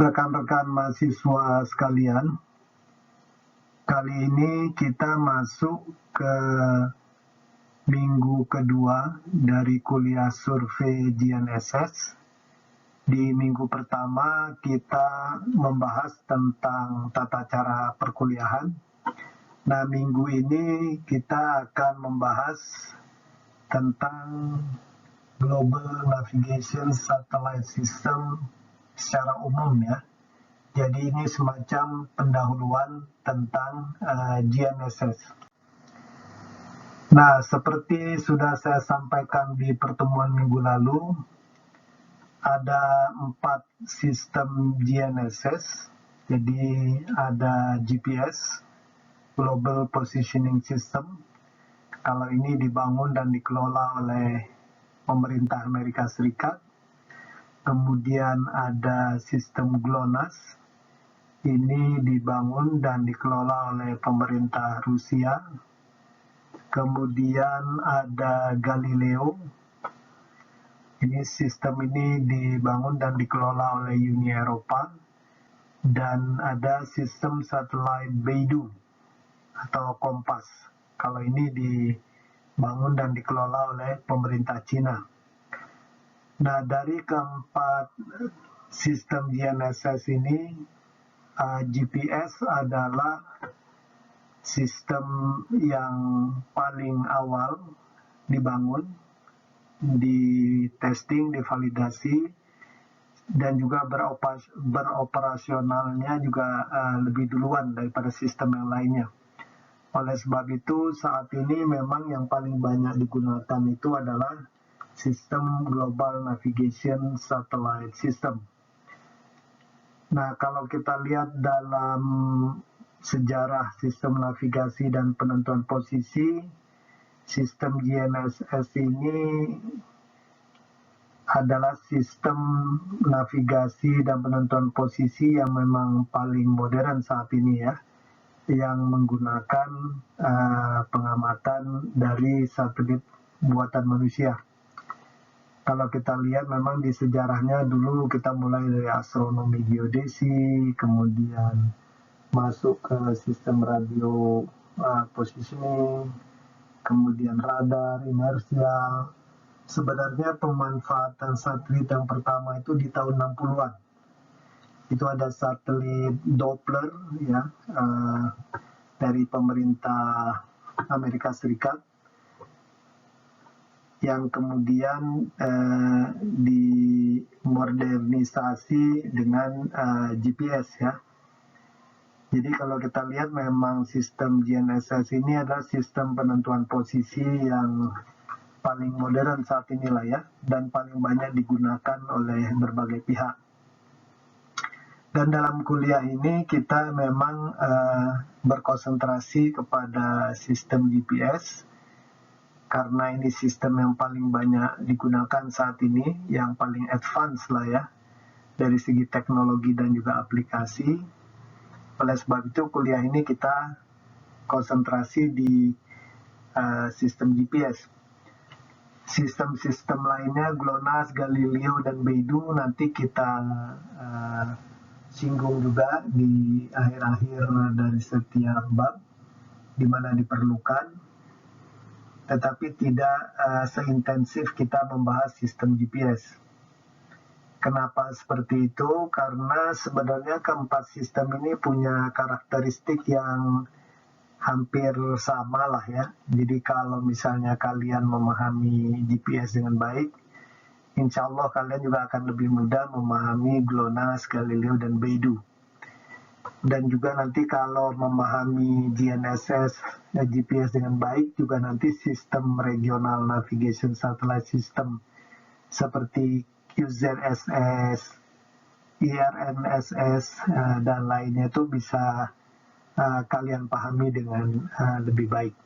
Rekan-rekan mahasiswa sekalian, kali ini kita masuk ke minggu kedua dari kuliah survei GNSS. Di minggu pertama kita membahas tentang tata cara perkuliahan. Nah, minggu ini kita akan membahas tentang Global Navigation Satellite System secara umum ya. Jadi ini semacam pendahuluan tentang GNSS. Nah, seperti sudah saya sampaikan di pertemuan minggu lalu, ada 4 sistem GNSS. Jadi ada GPS, Global Positioning System. Kalau ini dibangun dan dikelola oleh pemerintah Amerika Serikat. Kemudian ada sistem GLONASS, ini dibangun dan dikelola oleh pemerintah Rusia. Kemudian ada Galileo, ini sistem ini dibangun dan dikelola oleh Uni Eropa. Dan ada sistem satelit Beidou atau Kompas, kalau ini dibangun dan dikelola oleh pemerintah Cina. Nah, dari keempat sistem GNSS ini, GPS adalah sistem yang paling awal dibangun, di testing, divalidasi, dan juga beroperasionalnya juga lebih duluan daripada sistem yang lainnya. Oleh sebab itu, saat ini memang yang paling banyak digunakan itu adalah sistem Global Navigation Satellite System. Nah, kalau kita lihat dalam sejarah sistem navigasi dan penentuan posisi, sistem GNSS ini adalah sistem navigasi dan penentuan posisi yang memang paling modern saat ini ya, yang menggunakan pengamatan dari satelit buatan manusia. Kalau kita lihat memang di sejarahnya dulu kita mulai dari astronomi geodesi, kemudian masuk ke sistem radio positioning, kemudian radar, inersial. Sebenarnya pemanfaatan satelit yang pertama itu di tahun 60-an. Itu ada satelit Doppler ya, dari pemerintah Amerika Serikat, yang kemudian dimodernisasi dengan GPS ya. Jadi kalau kita lihat memang sistem GNSS ini adalah sistem penentuan posisi yang paling modern saat inilah ya, dan paling banyak digunakan oleh berbagai pihak. Dan dalam kuliah ini kita memang berkonsentrasi kepada sistem GPS, karena ini sistem yang paling banyak digunakan saat ini, yang paling advance lah ya, dari segi teknologi dan juga aplikasi. Oleh sebab itu kuliah ini kita konsentrasi di sistem GPS. Sistem-sistem lainnya, GLONASS, Galileo, dan Beidou nanti kita singgung juga di akhir-akhir dari setiap bab, di mana diperlukan. Tetapi tidak seintensif kita membahas sistem GPS. Kenapa seperti itu? Karena sebenarnya keempat sistem ini punya karakteristik yang hampir sama lah ya. Jadi kalau misalnya kalian memahami GPS dengan baik, insya Allah kalian juga akan lebih mudah memahami GLONASS, Galileo, dan Beidou. Dan juga nanti kalau memahami GNSS GPS dengan baik, juga nanti sistem regional navigation satellite system seperti QZSS, IRNSS, dan lainnya itu bisa kalian pahami dengan lebih baik.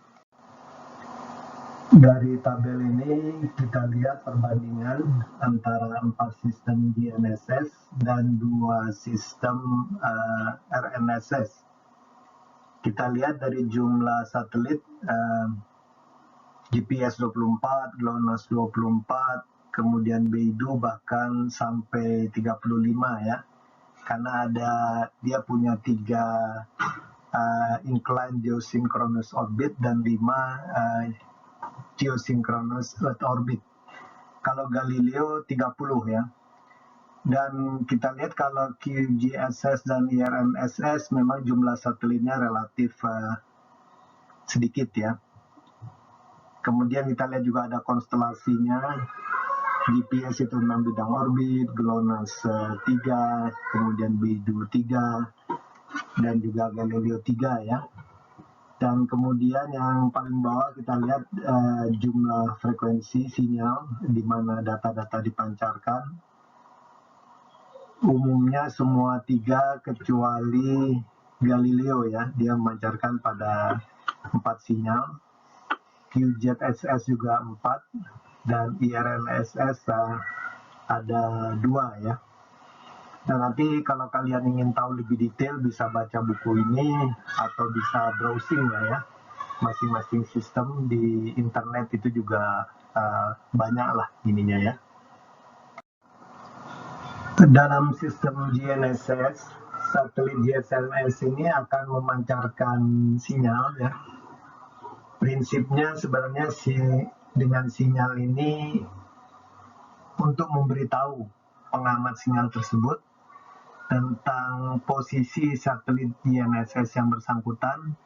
Dari tabel ini kita lihat perbandingan antara 4 sistem GNSS dan 2 sistem RNSS. Kita lihat dari jumlah satelit, GPS 24, GLONASS 24, kemudian Beidou bahkan sampai 35 ya. karena dia punya 3 inclined geosynchronous orbit dan 5 geosynchronous Earth orbit. Kalau Galileo 30 ya. Dan kita lihat kalau QGIS dan IRMSS memang jumlah satelitnya relatif sedikit ya. Kemudian kita lihat juga ada konstelasinya. GPS itu 6 bidang orbit, GLONASS 3, kemudian B23, dan juga Galileo 3 ya. Dan kemudian yang paling bawah kita lihat jumlah frekuensi sinyal di mana data-data dipancarkan. Umumnya semua 3 kecuali Galileo ya, dia memancarkan pada 4 sinyal. QZSS juga 4 dan IRMSS ada 2 ya. Nah, nanti kalau kalian ingin tahu lebih detail bisa baca buku ini atau bisa browsing ya. Masing-masing sistem di internet itu juga banyak lah ininya ya. Dalam sistem GNSS, satelit GSMS ini akan memancarkan sinyal ya. Prinsipnya sebenarnya dengan sinyal ini untuk memberitahu pengamat sinyal tersebut tentang posisi satelit GNSS yang bersangkutan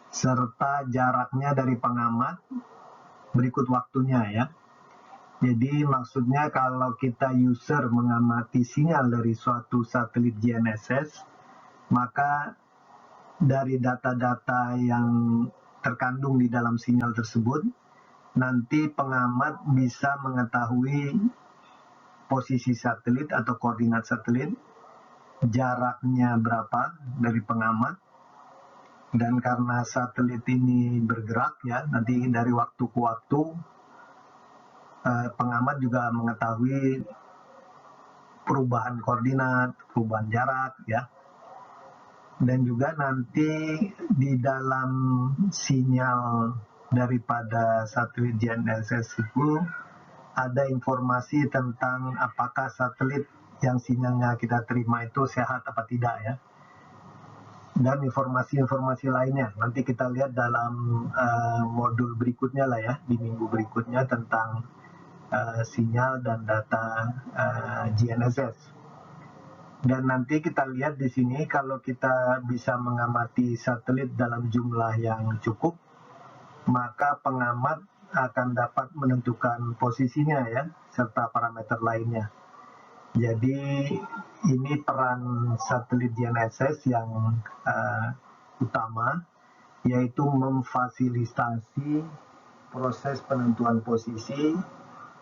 serta jaraknya dari pengamat berikut waktunya ya. Jadi maksudnya kalau kita user mengamati sinyal dari suatu satelit GNSS, maka dari data-data yang terkandung di dalam sinyal tersebut, nanti pengamat bisa mengetahui posisi satelit atau koordinat satelit, jaraknya berapa dari pengamat, dan karena satelit ini bergerak ya, nanti dari waktu ke waktu, pengamat juga mengetahui perubahan koordinat, perubahan jarak ya. Dan juga nanti di dalam sinyal daripada satelit GNSS itu ada informasi tentang apakah satelit yang sinyalnya kita terima itu sehat apa tidak ya. Dan informasi-informasi lainnya nanti kita lihat dalam modul berikutnya lah ya, di minggu berikutnya tentang sinyal dan data GNSS. Dan nanti kita lihat di sini kalau kita bisa mengamati satelit dalam jumlah yang cukup, maka pengamat akan dapat menentukan posisinya ya, serta parameter lainnya. Jadi ini peran satelit GNSS yang utama, yaitu memfasilitasi proses penentuan posisi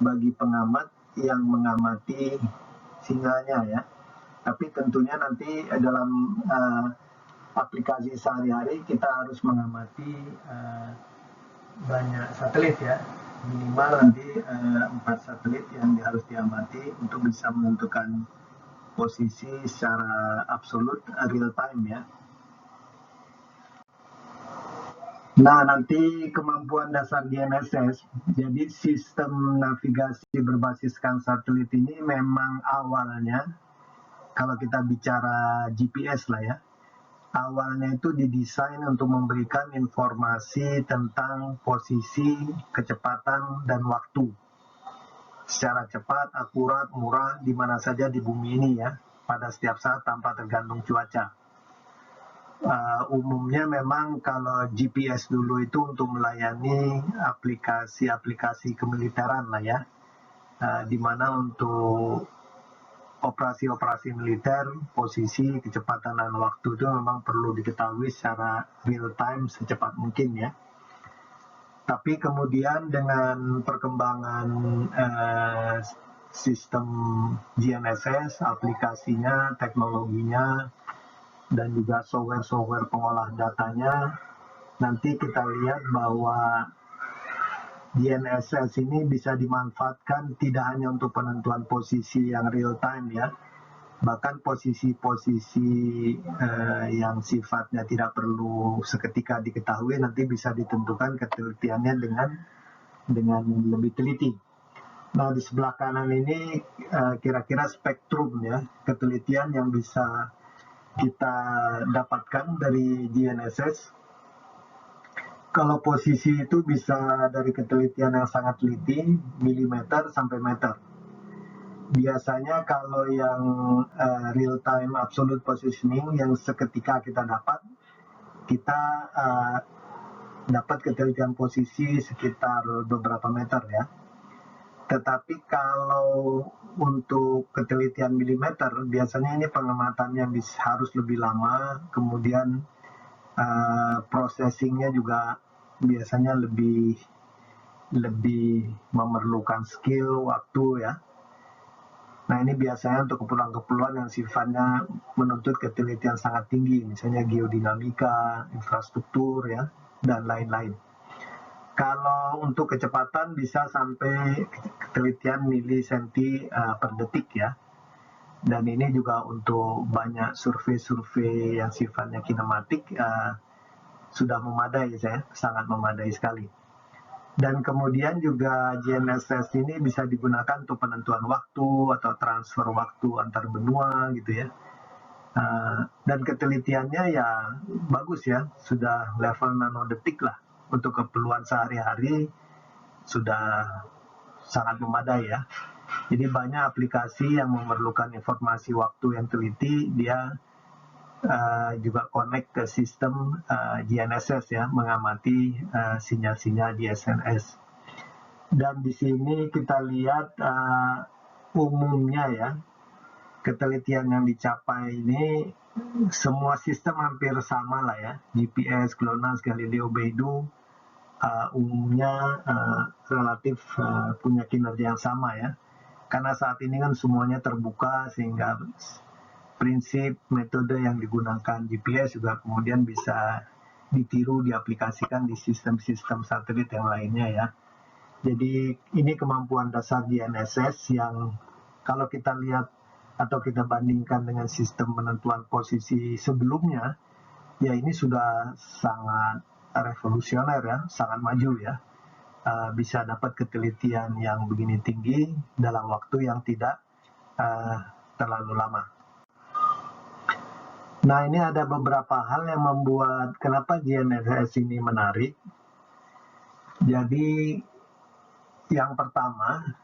bagi pengamat yang mengamati sinyalnya ya. Tapi tentunya nanti dalam aplikasi sehari-hari kita harus mengamati banyak satelit ya. Minimal nanti 4 satelit yang harus diamati untuk bisa menentukan posisi secara absolut real time ya. Nah, nanti kemampuan dasar GNSS, jadi sistem navigasi berbasiskan satelit ini memang awalnya, kalau kita bicara GPS lah ya, awalnya itu didesain untuk memberikan informasi tentang posisi, kecepatan, dan waktu. Secara cepat, akurat, murah, di mana saja di bumi ini ya, pada setiap saat tanpa tergantung cuaca. Umumnya memang kalau GPS dulu itu untuk melayani aplikasi-aplikasi kemiliteran lah ya, di mana untuk operasi-operasi militer, posisi, kecepatan dan waktu itu memang perlu diketahui secara real time secepat mungkin ya. Tapi kemudian dengan perkembangan sistem GNSS, aplikasinya, teknologinya, dan juga software-software pengolah datanya, nanti kita lihat bahwa GNSS ini bisa dimanfaatkan tidak hanya untuk penentuan posisi yang real time ya, bahkan posisi-posisi yang sifatnya tidak perlu seketika diketahui nanti bisa ditentukan ketelitiannya dengan lebih teliti. Nah, di sebelah kanan ini kira-kira spektrum ya, ketelitian yang bisa kita dapatkan dari GNSS. Kalau posisi itu bisa dari ketelitian yang sangat teliti, milimeter sampai meter. Biasanya kalau yang real time absolute positioning yang seketika kita dapat, kita dapat ketelitian posisi sekitar beberapa meter ya. Tetapi kalau untuk ketelitian milimeter, biasanya ini pengamatannya harus lebih lama, kemudian processingnya juga biasanya lebih memerlukan skill, waktu ya. Nah, ini biasanya untuk keperluan-keperluan yang sifatnya menuntut ketelitian sangat tinggi, misalnya geodinamika, infrastruktur ya, dan lain-lain. Kalau untuk kecepatan bisa sampai ketelitian milisenti per detik ya. Dan ini juga untuk banyak survei-survei yang sifatnya kinematik sudah memadai ya, sangat memadai sekali. Dan kemudian juga GNSS ini bisa digunakan untuk penentuan waktu atau transfer waktu antar benua gitu ya. Dan ketelitiannya ya bagus ya, sudah level nanodetik lah. Untuk keperluan sehari-hari sudah sangat memadai ya. Jadi banyak aplikasi yang memerlukan informasi waktu yang teliti, dia juga connect ke sistem GNSS ya, mengamati sinyal-sinyal GNSS. Dan di sini kita lihat umumnya ya, ketelitian yang dicapai ini semua sistem hampir sama lah ya, GPS, GLONASS, Galileo, Beidou umumnya relatif punya kinerja yang sama ya. Karena saat ini kan semuanya terbuka sehingga prinsip metode yang digunakan GPS juga kemudian bisa ditiru, diaplikasikan di sistem-sistem satelit yang lainnya ya. Jadi ini kemampuan dasar GNSS yang kalau kita lihat atau kita bandingkan dengan sistem penentuan posisi sebelumnya, ya ini sudah sangat revolusioner ya, sangat maju ya. Bisa dapat ketelitian yang begini tinggi dalam waktu yang tidak terlalu lama. Nah, ini ada beberapa hal yang membuat kenapa GNSS ini menarik. Jadi yang pertama,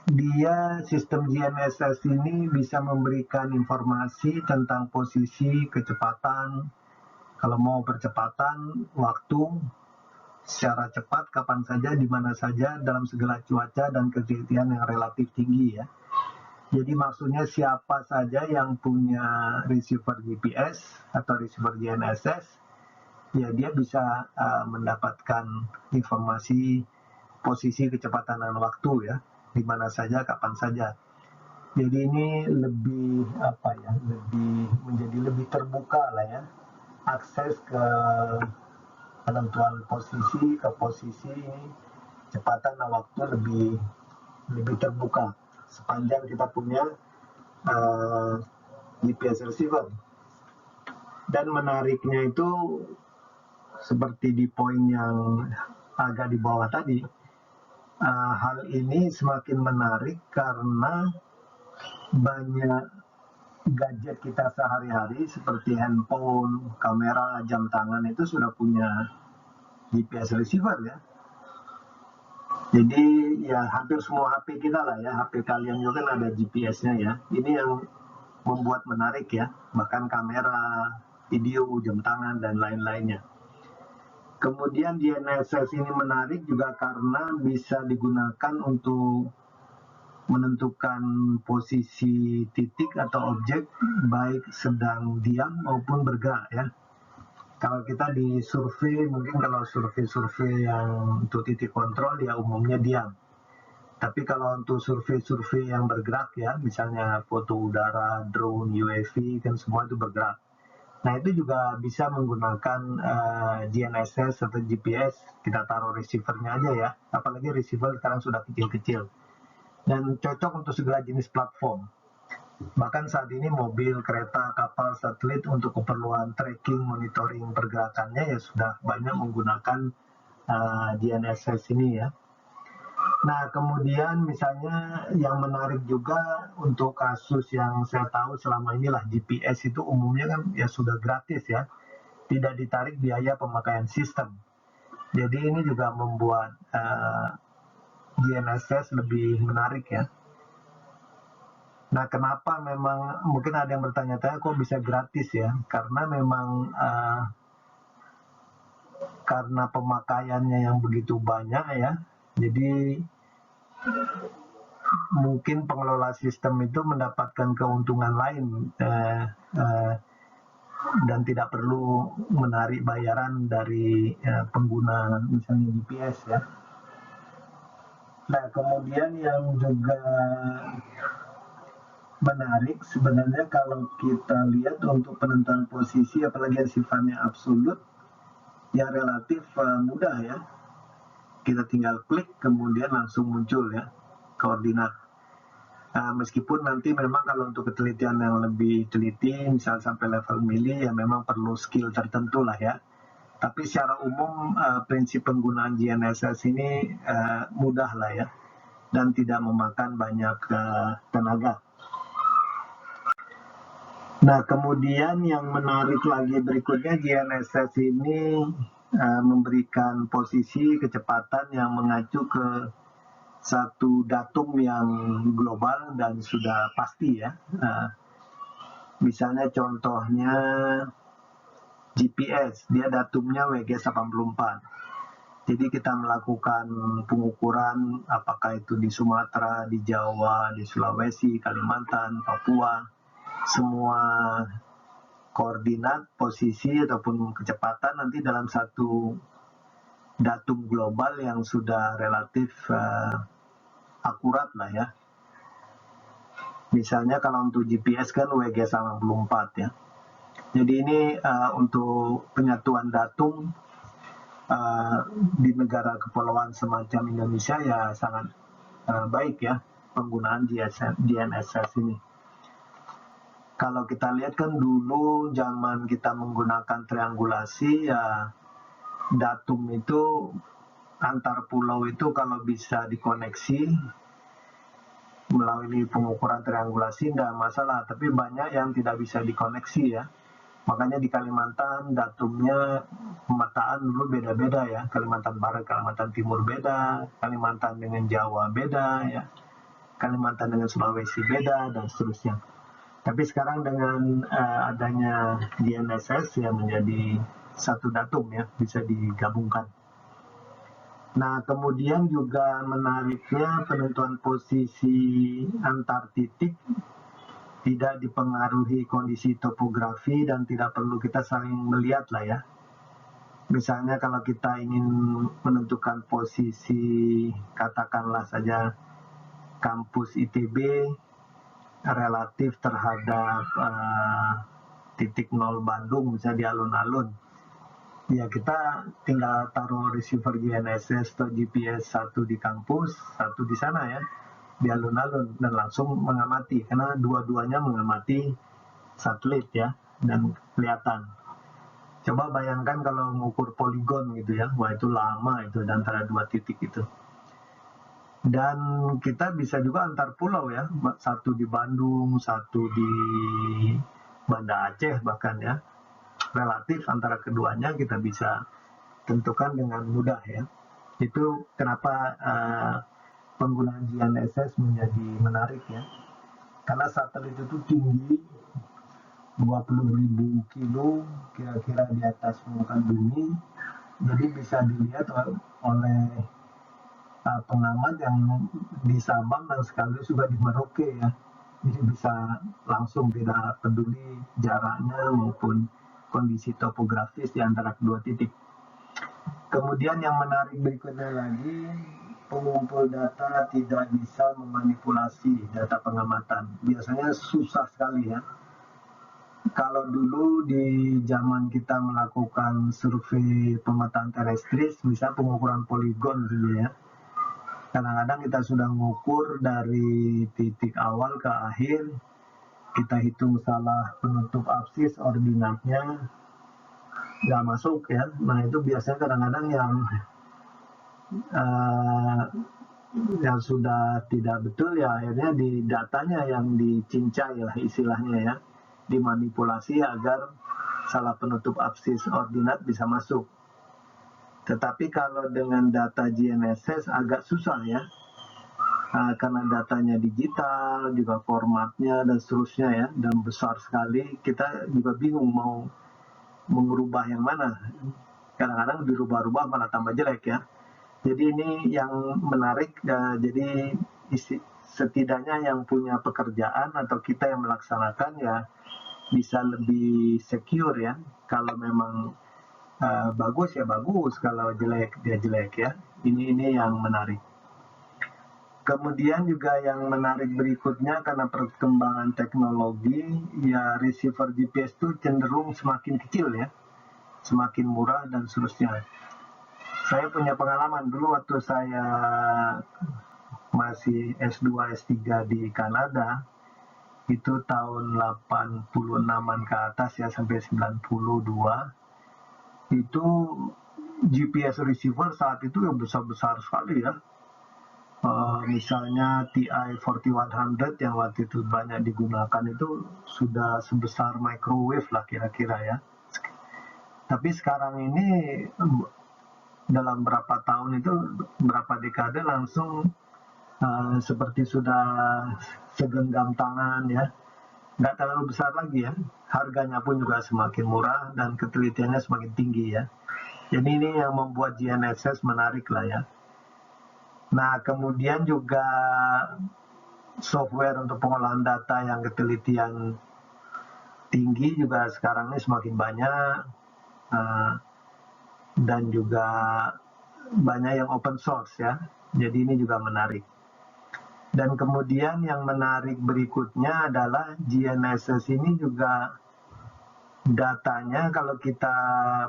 dia sistem GNSS ini bisa memberikan informasi tentang posisi, kecepatan, kalau mau percepatan, waktu, secara cepat, kapan saja, di mana saja, dalam segala cuaca dan ketelitian yang relatif tinggi ya. Jadi maksudnya siapa saja yang punya receiver GPS atau receiver GNSS, ya dia bisa mendapatkan informasi posisi, kecepatan dan waktu ya, di mana saja, kapan saja. Jadi ini menjadi lebih terbuka lah ya, akses ke penentuan posisi, ke posisi, kecepatan dan waktu lebih terbuka sepanjang kita punya GPS receiver. Dan menariknya itu seperti di poin yang agak di bawah tadi, hal ini semakin menarik karena banyak gadget kita sehari-hari seperti handphone, kamera, jam tangan itu sudah punya GPS receiver ya. Jadi ya hampir semua HP kita lah ya, HP kalian juga kan ada GPS-nya ya. Ini yang membuat menarik ya, bahkan kamera, video, jam tangan, dan lain-lainnya. Kemudian GNSS ini menarik juga karena bisa digunakan untuk menentukan posisi titik atau objek, baik sedang diam maupun bergerak ya. Kalau kita di survei, mungkin kalau survei-survei yang untuk titik kontrol ya umumnya diam. Tapi kalau untuk survei-survei yang bergerak ya, misalnya foto udara, drone, UAV, kan semua itu bergerak. Nah itu juga bisa menggunakan GNSS atau GPS, kita taruh receivernya aja ya, apalagi receiver sekarang sudah kecil-kecil. Dan cocok untuk segala jenis platform. Bahkan saat ini mobil, kereta, kapal, satelit untuk keperluan tracking, monitoring pergerakannya ya sudah banyak menggunakan GNSS ini ya. Nah, kemudian misalnya yang menarik juga untuk kasus yang saya tahu selama inilah GPS itu umumnya kan ya sudah gratis ya, tidak ditarik biaya pemakaian sistem. Jadi ini juga membuat GNSS lebih menarik ya. Nah, kenapa memang mungkin ada yang bertanya-tanya kok bisa gratis ya? Karena memang karena pemakaiannya yang begitu banyak ya. Jadi mungkin pengelola sistem itu mendapatkan keuntungan lain dan tidak perlu menarik bayaran dari pengguna misalnya GPS ya. Nah, kemudian yang juga menarik sebenarnya kalau kita lihat untuk penentuan posisi apalagi yang sifatnya absolut ya relatif mudah ya. Kita tinggal klik kemudian langsung muncul ya koordinat. Meskipun nanti memang kalau untuk ketelitian yang lebih teliti misal sampai level mili ya memang perlu skill tertentu lah ya. Tapi secara umum prinsip penggunaan GNSS ini mudah lah ya dan tidak memakan banyak tenaga. Nah, kemudian yang menarik lagi berikutnya GNSS ini memberikan posisi kecepatan yang mengacu ke satu datum yang global dan sudah pasti ya. Misalnya contohnya GPS, dia datumnya WG84. Jadi kita melakukan pengukuran apakah itu di Sumatera, di Jawa, di Sulawesi, Kalimantan, Papua, semua koordinat, posisi ataupun kecepatan nanti dalam satu datum global yang sudah relatif akurat lah ya. Misalnya kalau untuk GPS kan WG84 ya. Jadi ini untuk penyatuan datum di negara kepulauan semacam Indonesia ya sangat baik ya penggunaan GNSS ini. Kalau kita lihat kan dulu zaman kita menggunakan triangulasi ya datum itu antar pulau itu kalau bisa dikoneksi melalui pengukuran triangulasi tidak masalah, tapi banyak yang tidak bisa dikoneksi ya. Makanya di Kalimantan datumnya pemetaan dulu beda-beda ya. Kalimantan Barat, Kalimantan Timur beda, Kalimantan dengan Jawa beda ya. Kalimantan dengan Sulawesi beda dan seterusnya. Tapi sekarang dengan adanya GNSS ya menjadi satu datum ya, bisa digabungkan. Nah, kemudian juga menariknya penentuan posisi antar titik tidak dipengaruhi kondisi topografi dan tidak perlu kita saling melihat lah ya. Misalnya kalau kita ingin menentukan posisi katakanlah saja kampus ITB relatif terhadap titik nol Bandung misalnya di alun-alun ya kita tinggal taruh receiver GNSS atau GPS satu di kampus satu di sana ya di alun-alun dan langsung mengamati karena dua-duanya mengamati satelit ya dan kelihatan. Coba bayangkan kalau mengukur poligon gitu ya, wah itu lama itu antara dua titik itu. Dan kita bisa juga antar pulau ya, satu di Bandung, satu di Banda Aceh bahkan ya. Relatif antara keduanya kita bisa tentukan dengan mudah ya. Itu kenapa penggunaan GNSS menjadi menarik ya. Karena satelit itu tinggi 20.000 kilo kira-kira di atas permukaan bumi. Jadi bisa dilihat oleh pengamat yang di Sabang dan sekaligus juga di Merauke ya. Jadi bisa langsung tidak peduli jaraknya maupun kondisi topografis di antara kedua titik. Kemudian yang menarik berikutnya lagi, pengumpul data tidak bisa memanipulasi data pengamatan. Biasanya susah sekali ya. Kalau dulu di zaman kita melakukan survei pemetaan terestris, bisa pengukuran poligon gitu ya. Kadang-kadang kita sudah mengukur dari titik awal ke akhir, kita hitung salah penutup absis ordinatnya, nggak masuk ya. Nah itu biasanya kadang-kadang yang yang sudah tidak betul ya akhirnya di datanya yang dicincai lah istilahnya ya, dimanipulasi agar salah penutup absis ordinat bisa masuk. Tetapi kalau dengan data GNSS agak susah ya, karena datanya digital, juga formatnya dan seterusnya ya, dan besar sekali, kita juga bingung mau mengubah yang mana. Kadang-kadang dirubah-rubah malah tambah jelek ya. Jadi ini yang menarik, jadi setidaknya yang punya pekerjaan atau kita yang melaksanakan ya bisa lebih secure ya. Kalau memang bagus ya bagus, kalau jelek dia jelek ya. Ini yang menarik. Kemudian juga yang menarik berikutnya karena perkembangan teknologi, ya receiver GPS itu cenderung semakin kecil ya, semakin murah dan seterusnya. Saya punya pengalaman dulu waktu saya masih S2, S3 di Kanada, itu tahun 86-an ke atas ya sampai 92, itu GPS receiver saat itu yang besar-besar sekali ya. Misalnya TI 4100 yang waktu itu banyak digunakan itu sudah sebesar microwave lah kira-kira ya. Tapi sekarang ini dalam berapa tahun itu, berapa dekade langsung seperti sudah segenggam tangan ya, nggak terlalu besar lagi ya, harganya pun juga semakin murah dan ketelitiannya semakin tinggi ya. Jadi ini yang membuat GNSS menarik lah ya. Nah kemudian juga software untuk pengolahan data yang ketelitian tinggi juga sekarang ini semakin banyak, dan juga banyak yang open source ya, jadi ini juga menarik. Dan kemudian yang menarik berikutnya adalah GNSS ini juga datanya kalau kita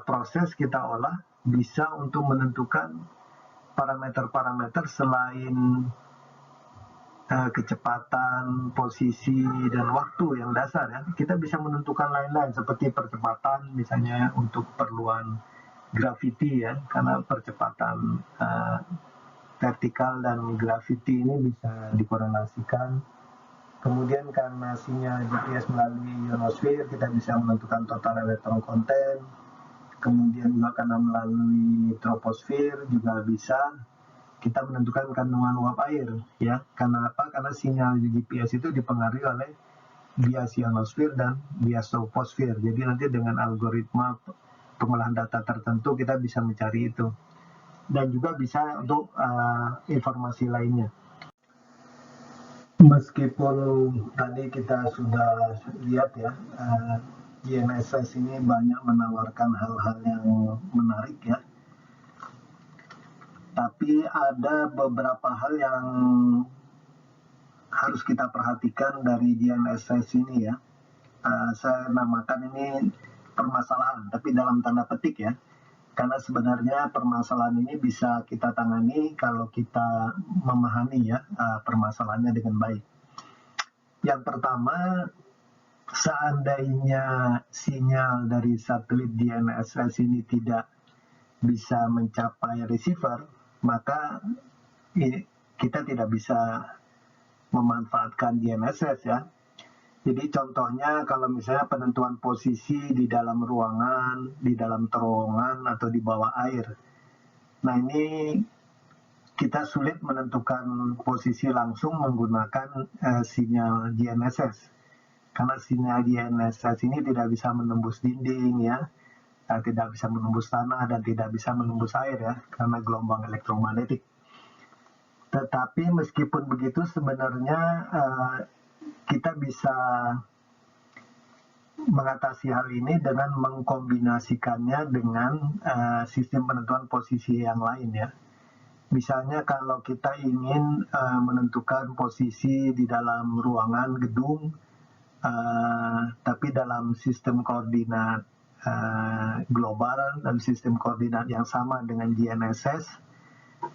proses, kita olah, bisa untuk menentukan parameter-parameter selain kecepatan, posisi, dan waktu yang dasar ya. Kita bisa menentukan lain-lain seperti percepatan misalnya untuk keperluan gravity ya, karena percepatan vertikal dan gravity ini bisa dikorelasikan. Kemudian karena sinyal GPS melalui ionosfer, kita bisa menentukan total elektron konten. Kemudian juga karena melalui troposfer juga bisa kita menentukan kandungan uap air ya. Karena apa? Karena sinyal GPS itu dipengaruhi oleh bias ionosfer dan bias troposfer. Jadi nanti dengan algoritma pengolahan data tertentu kita bisa mencari itu. Dan juga bisa untuk informasi lainnya. Meskipun tadi kita sudah lihat ya, GNSS ini banyak menawarkan hal-hal yang menarik ya, tapi ada beberapa hal yang harus kita perhatikan dari GNSS ini ya. Saya namakan ini permasalahan, tapi dalam tanda petik ya, karena sebenarnya permasalahan ini bisa kita tangani kalau kita memahami ya permasalahannya dengan baik. Yang pertama, seandainya sinyal dari satelit GNSS ini tidak bisa mencapai receiver, maka kita tidak bisa memanfaatkan GNSS ya. Jadi contohnya kalau misalnya penentuan posisi di dalam ruangan, di dalam terowongan, atau di bawah air. Nah ini kita sulit menentukan posisi langsung menggunakan sinyal GNSS. Karena sinyal GNSS ini tidak bisa menembus dinding ya, tidak bisa menembus tanah dan tidak bisa menembus air ya, karena gelombang elektromagnetik. Tetapi meskipun begitu sebenarnya kita bisa mengatasi hal ini dengan mengkombinasikannya dengan sistem penentuan posisi yang lain ya. Misalnya kalau kita ingin menentukan posisi di dalam ruangan gedung, tapi dalam sistem koordinat global dan sistem koordinat yang sama dengan GNSS,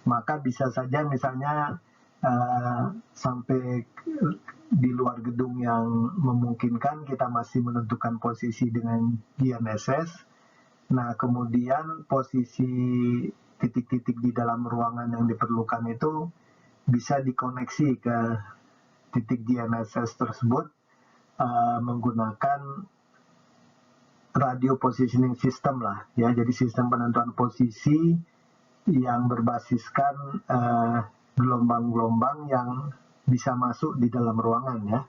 maka bisa saja misalnya sampai di luar gedung yang memungkinkan kita masih menentukan posisi dengan GNSS. Nah kemudian posisi titik-titik di dalam ruangan yang diperlukan itu bisa dikoneksi ke titik GNSS tersebut menggunakan radio positioning system lah ya, jadi sistem penentuan posisi yang berbasiskan gelombang-gelombang yang bisa masuk di dalam ruangan ya,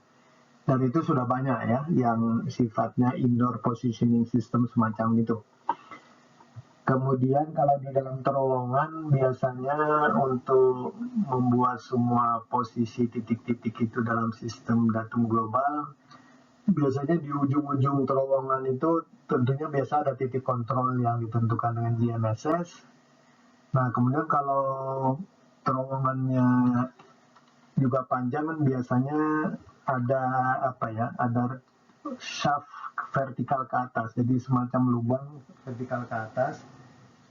dan itu sudah banyak ya yang sifatnya indoor positioning system semacam itu. Kemudian kalau di dalam terowongan biasanya untuk membuat semua posisi titik-titik itu dalam sistem datum global, biasanya di ujung-ujung terowongan itu tentunya biasa ada titik kontrol yang ditentukan dengan GNSS. Nah, kemudian kalau terowongannya juga panjang kan biasanya ada ada shaft vertikal ke atas, jadi semacam lubang vertikal ke atas.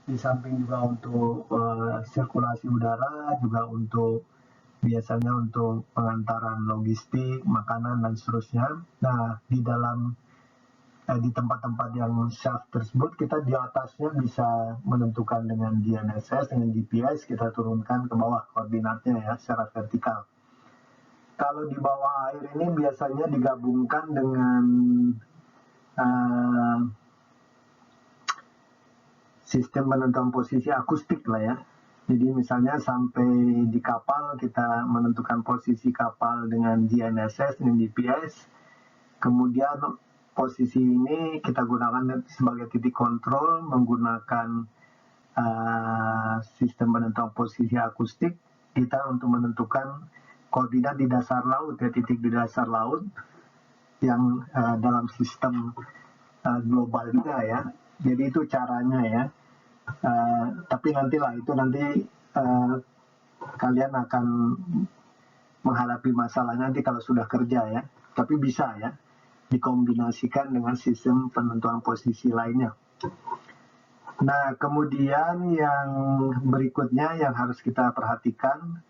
Di samping juga untuk sirkulasi udara, juga untuk biasanya untuk pengantaran logistik, makanan dan seterusnya. Nah, di tempat-tempat yang shaft tersebut, kita di atasnya bisa menentukan dengan GNSS, dengan GPS, kita turunkan ke bawah koordinatnya ya, secara vertikal. Kalau di bawah air ini biasanya digabungkan dengan sistem penentuan posisi akustik lah ya. Jadi misalnya sampai di kapal kita menentukan posisi kapal dengan GNSS, dengan GPS. Kemudian posisi ini kita gunakan sebagai titik kontrol menggunakan sistem penentuan posisi akustik kita untuk menentukan koordinat di dasar laut ya, titik di dasar laut yang dalam sistem global juga ya. Jadi itu caranya ya. Tapi nanti kalian akan menghadapi masalahnya nanti kalau sudah kerja ya. Tapi bisa ya dikombinasikan dengan sistem penentuan posisi lainnya. Nah, kemudian yang berikutnya yang harus kita perhatikan,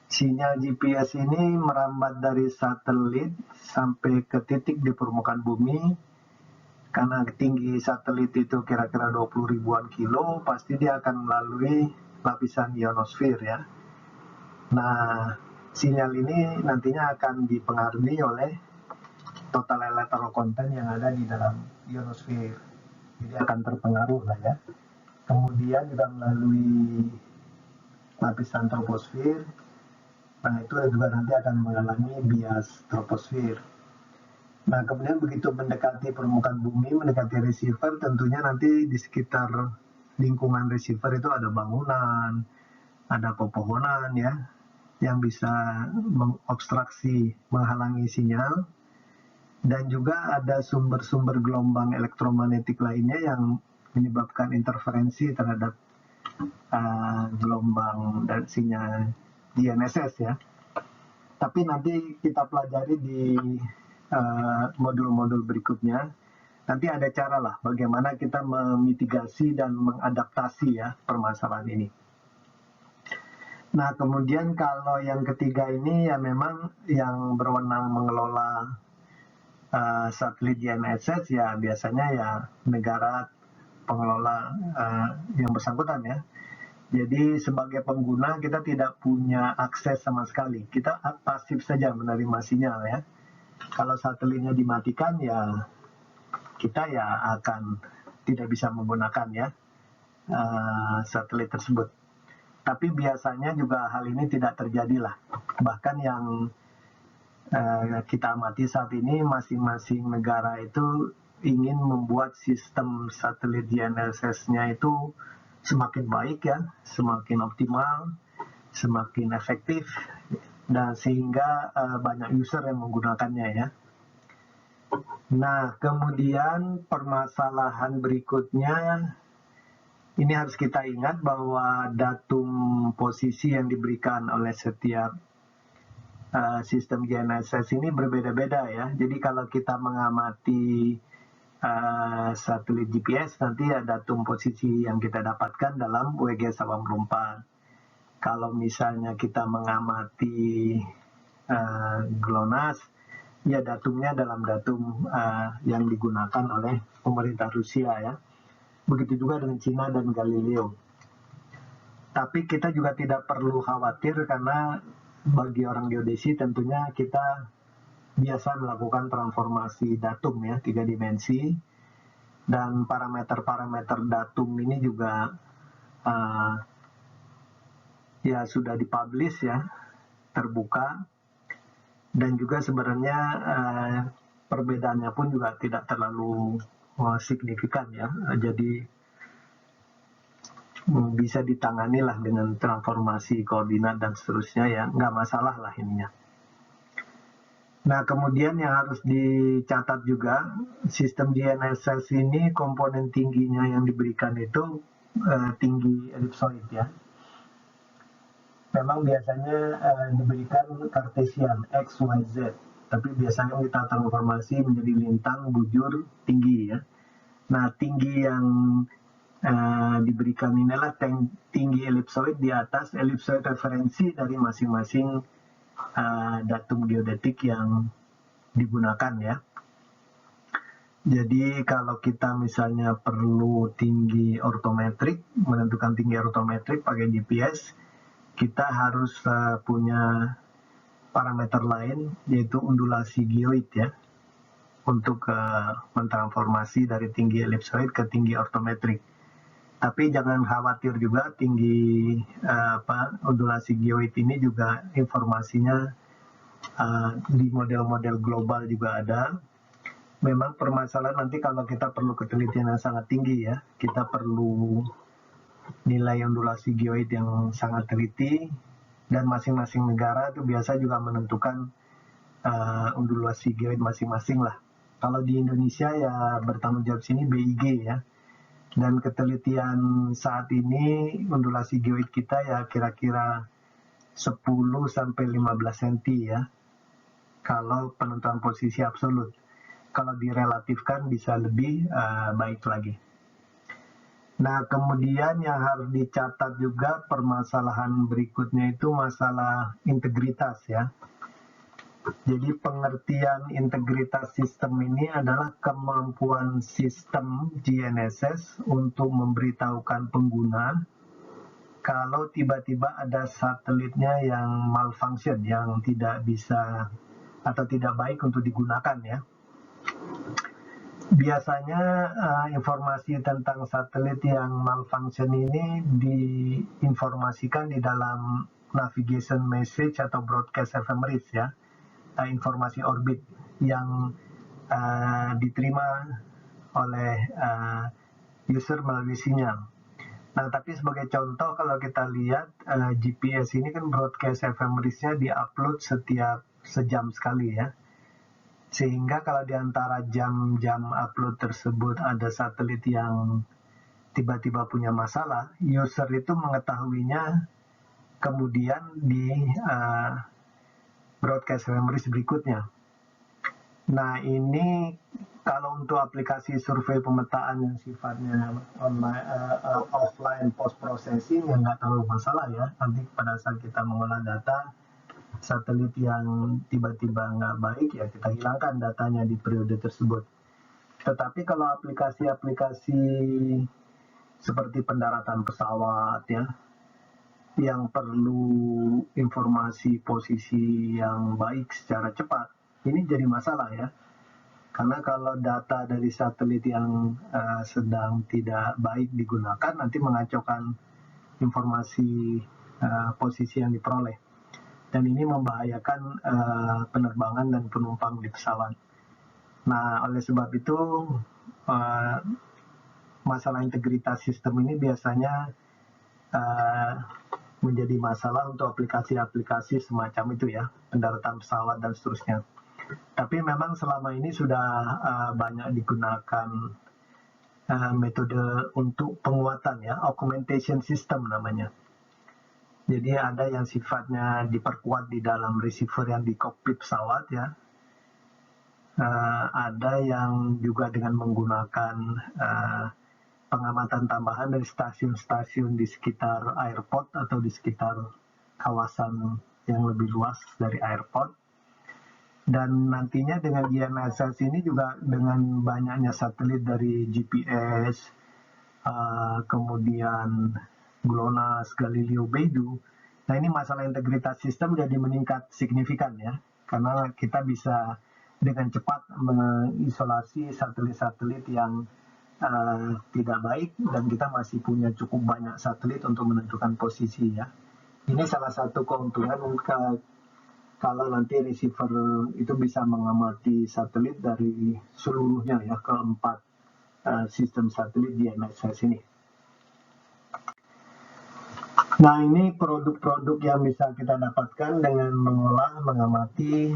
sinyal GPS ini merambat dari satelit sampai ke titik di permukaan bumi. Karena tinggi satelit itu kira-kira 20 ribuan kilo, pasti dia akan melalui lapisan ionosfer ya. Nah, sinyal ini nantinya akan dipengaruhi oleh total electoral content yang ada di dalam ionosfer. Jadi akan terpengaruh lah ya. Kemudian juga melalui lapisan troposfer. Nah, itu juga nanti akan mengalami bias troposfer. Nah, kemudian begitu mendekati permukaan bumi, mendekati receiver, tentunya nanti di sekitar lingkungan receiver itu ada bangunan, ada pepohonan ya, yang bisa mengobstruksi, menghalangi sinyal. Dan juga ada sumber-sumber gelombang elektromagnetik lainnya yang menyebabkan interferensi terhadap gelombang dan sinyal GNSS ya. Tapi nanti kita pelajari di modul-modul berikutnya. Nanti ada cara lah bagaimana kita memitigasi dan mengadaptasi ya permasalahan ini. Nah, kemudian kalau yang ketiga ini ya memang yang berwenang mengelola satelit GNSS ya biasanya ya negara pengelola yang bersangkutan ya. Jadi sebagai pengguna kita tidak punya akses sama sekali. Kita pasif saja menerima sinyal ya. Kalau satelitnya dimatikan ya kita ya akan tidak bisa menggunakan ya satelit tersebut. Tapi biasanya juga hal ini tidak terjadi lah. Bahkan yang kita amati saat ini masing-masing negara itu ingin membuat sistem satelit GNSS-nya itu semakin baik ya, semakin optimal, semakin efektif, dan sehingga banyak user yang menggunakannya ya. Nah, kemudian permasalahan berikutnya, ini harus kita ingat bahwa datum posisi yang diberikan oleh setiap sistem GNSS ini berbeda-beda ya. Jadi kalau kita mengamati satelit GPS, nanti ada datum posisi yang kita dapatkan dalam WG84. Kalau misalnya kita mengamati GLONASS, ya datumnya dalam datum yang digunakan oleh pemerintah Rusia ya. Begitu juga dengan Cina dan Galileo. Tapi kita juga tidak perlu khawatir karena bagi orang geodesi tentunya kita biasa melakukan transformasi datum ya, 3 dimensi, dan parameter-parameter datum ini juga ya sudah dipublish ya, terbuka, dan juga sebenarnya perbedaannya pun juga tidak terlalu signifikan ya, jadi bisa ditangani lah dengan transformasi koordinat dan seterusnya ya, nggak masalah lah ininya. Nah, kemudian yang harus dicatat juga, sistem GNSS ini komponen tingginya yang diberikan itu tinggi ellipsoid ya. Memang biasanya diberikan kartesian X, Y, Z, tapi biasanya kita transformasi menjadi lintang, bujur, tinggi ya. Nah, tinggi yang diberikan inilah tinggi ellipsoid di atas ellipsoid referensi dari masing-masing datum geodetik yang digunakan ya. Jadi kalau kita misalnya perlu tinggi ortometrik, menentukan tinggi ortometrik pakai GPS, kita harus punya parameter lain yaitu undulasi geoid ya, untuk mentransformasi dari tinggi ellipsoid ke tinggi ortometrik. Tapi jangan khawatir juga, tinggi undulasi geoid ini juga informasinya di model-model global juga ada. Memang permasalahan nanti kalau kita perlu ketelitian yang sangat tinggi ya, kita perlu nilai undulasi geoid yang sangat teliti, dan masing-masing negara itu biasa juga menentukan undulasi geoid masing-masing lah. Kalau di Indonesia ya bertanggung jawab sini BIG ya. Dan ketelitian saat ini undulasi geoid kita ya kira-kira 10-15 cm ya, kalau penentuan posisi absolut. Kalau direlatifkan bisa lebih baik lagi. Nah, kemudian yang harus dicatat juga permasalahan berikutnya itu masalah integritas ya. Jadi pengertian integritas sistem ini adalah kemampuan sistem GNSS untuk memberitahukan pengguna kalau tiba-tiba ada satelitnya yang malfunction, yang tidak bisa atau tidak baik untuk digunakan ya. Biasanya informasi tentang satelit yang malfunction ini diinformasikan di dalam navigation message atau broadcast ephemeris ya, informasi orbit yang diterima oleh user melalui sinyal. Nah, tapi sebagai contoh kalau kita lihat GPS ini kan broadcast ephemerisnya diupload setiap sejam sekali ya. Sehingga kalau di antara jam-jam upload tersebut ada satelit yang tiba-tiba punya masalah, user itu mengetahuinya kemudian di broadcast ephemeris berikutnya. Nah, ini kalau untuk aplikasi survei pemetaan yang sifatnya online, offline post processing yang nggak terlalu masalah ya. Nanti pada saat kita mengolah data satelit yang tiba-tiba nggak baik ya kita hilangkan datanya di periode tersebut. Tetapi kalau aplikasi-aplikasi seperti pendaratan pesawat ya, yang perlu informasi posisi yang baik secara cepat, ini jadi masalah ya. Karena kalau data dari satelit yang sedang tidak baik digunakan, nanti mengacaukan informasi posisi yang diperoleh. Dan ini membahayakan penerbangan dan penumpang di pesawat. Nah, oleh sebab itu masalah integritas sistem ini biasanya menjadi masalah untuk aplikasi-aplikasi semacam itu ya, pendaratan pesawat dan seterusnya. Tapi memang selama ini sudah banyak digunakan metode untuk penguatan ya, augmentation system namanya. Jadi ada yang sifatnya diperkuat di dalam receiver yang di kokpit pesawat ya. Ada yang juga dengan menggunakan pengamatan tambahan dari stasiun-stasiun di sekitar airport atau di sekitar kawasan yang lebih luas dari airport. Dan nantinya dengan GNSS ini juga dengan banyaknya satelit dari GPS, kemudian GLONASS, Galileo, Beidou. Nah, ini masalah integritas sistem jadi meningkat signifikan ya, karena kita bisa dengan cepat mengisolasi satelit-satelit yang tidak baik, dan kita masih punya cukup banyak satelit untuk menentukan posisi ya. Ini salah satu keuntungan kalau nanti receiver itu bisa mengamati satelit dari seluruhnya ya, keempat sistem satelit GNSS ini. Nah, ini produk-produk yang bisa kita dapatkan dengan mengamati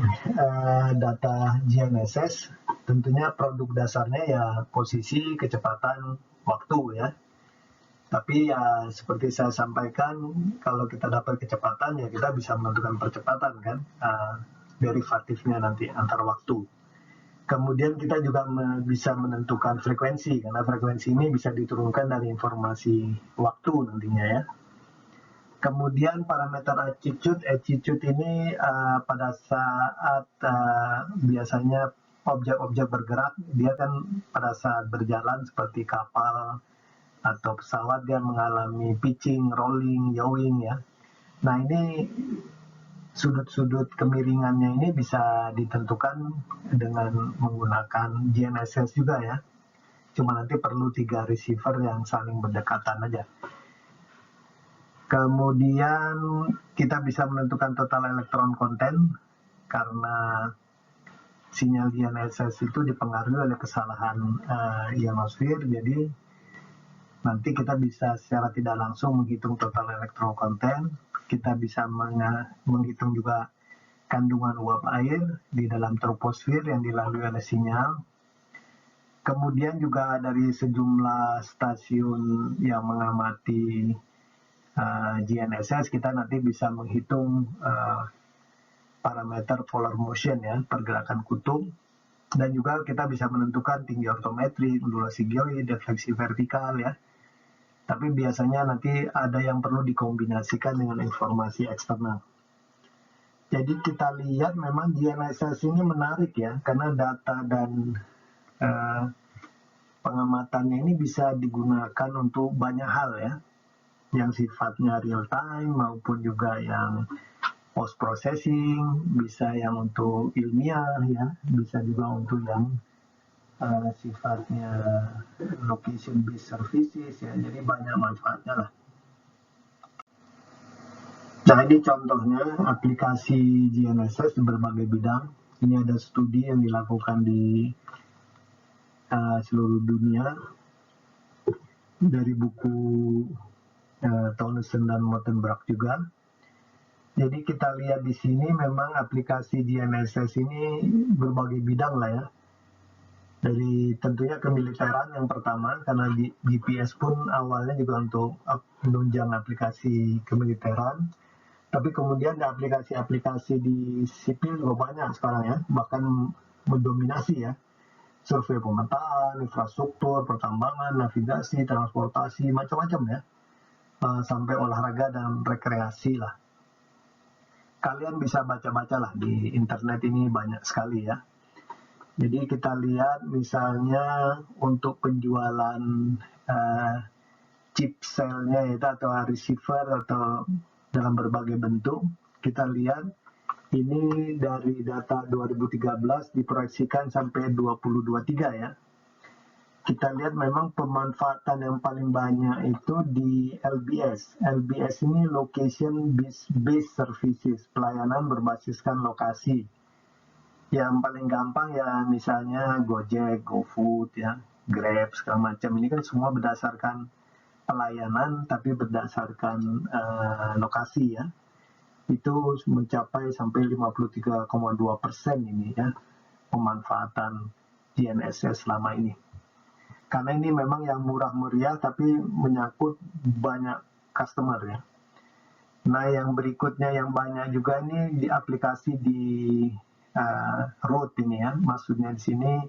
data GNSS. Tentunya produk dasarnya ya posisi, kecepatan, waktu ya. Tapi ya seperti saya sampaikan, kalau kita dapat kecepatan ya kita bisa menentukan percepatan kan, derivatifnya nanti antar waktu. Kemudian kita juga bisa menentukan frekuensi, karena frekuensi ini bisa diturunkan dari informasi waktu nantinya ya. Kemudian parameter attitude ini pada saat biasanya objek-objek bergerak, dia kan pada saat berjalan seperti kapal atau pesawat dia mengalami pitching, rolling, yawing ya. Nah, ini sudut-sudut kemiringannya ini bisa ditentukan dengan menggunakan GNSS juga ya. Cuma nanti perlu 3 receiver yang saling berdekatan aja. Kemudian kita bisa menentukan total elektron konten karena sinyal GNSS itu dipengaruhi oleh kesalahan ionosfer, jadi nanti kita bisa secara tidak langsung menghitung total elektron konten. Kita bisa menghitung juga kandungan uap air di dalam troposfer yang dilalui oleh sinyal. Kemudian juga dari sejumlah stasiun yang mengamati GNSS, kita nanti bisa menghitung parameter polar motion ya, pergerakan kutub, dan juga kita bisa menentukan tinggi ortometri, ondulasi geoid, defleksi vertikal ya. Tapi biasanya nanti ada yang perlu dikombinasikan dengan informasi eksternal. Jadi kita lihat memang GNSS ini menarik ya, karena data dan pengamatannya ini bisa digunakan untuk banyak hal ya, yang sifatnya real time maupun juga yang post processing, bisa yang untuk ilmiah ya, bisa juga untuk yang sifatnya location based services ya, jadi banyak manfaatnya lah. Nah, ini contohnya aplikasi GNSS di berbagai bidang. Ini ada studi yang dilakukan di seluruh dunia dari buku Townsend dan Mottenbrock juga. Jadi kita lihat di sini memang aplikasi GNSS ini berbagai bidang lah ya. Dari tentunya kemiliteran yang pertama, karena GPS pun awalnya juga untuk menunjang aplikasi kemiliteran. Tapi kemudian aplikasi-aplikasi di sipil juga banyak sekarang ya, bahkan mendominasi ya. Survei pemetaan, infrastruktur, pertambangan, navigasi, transportasi, macam-macam ya. Sampai olahraga dan rekreasi lah. Kalian bisa baca-baca lah di internet, ini banyak sekali ya. Jadi kita lihat misalnya untuk penjualan chip cell-nya itu atau receiver atau dalam berbagai bentuk, kita lihat ini dari data 2013 diproyeksikan sampai 2023 ya. Kita lihat memang pemanfaatan yang paling banyak itu di LBS. LBS ini Location Based Services, pelayanan berbasiskan lokasi. Yang paling gampang ya misalnya Gojek, GoFood ya, Grab segala macam. Ini kan semua berdasarkan pelayanan tapi berdasarkan lokasi ya. Itu mencapai sampai 53,2% ini ya, pemanfaatan GNSS selama ini. Karena ini memang yang murah meriah tapi menyangkut banyak customer ya. Nah, yang berikutnya yang banyak juga ini di aplikasi di road ini ya. Maksudnya di sini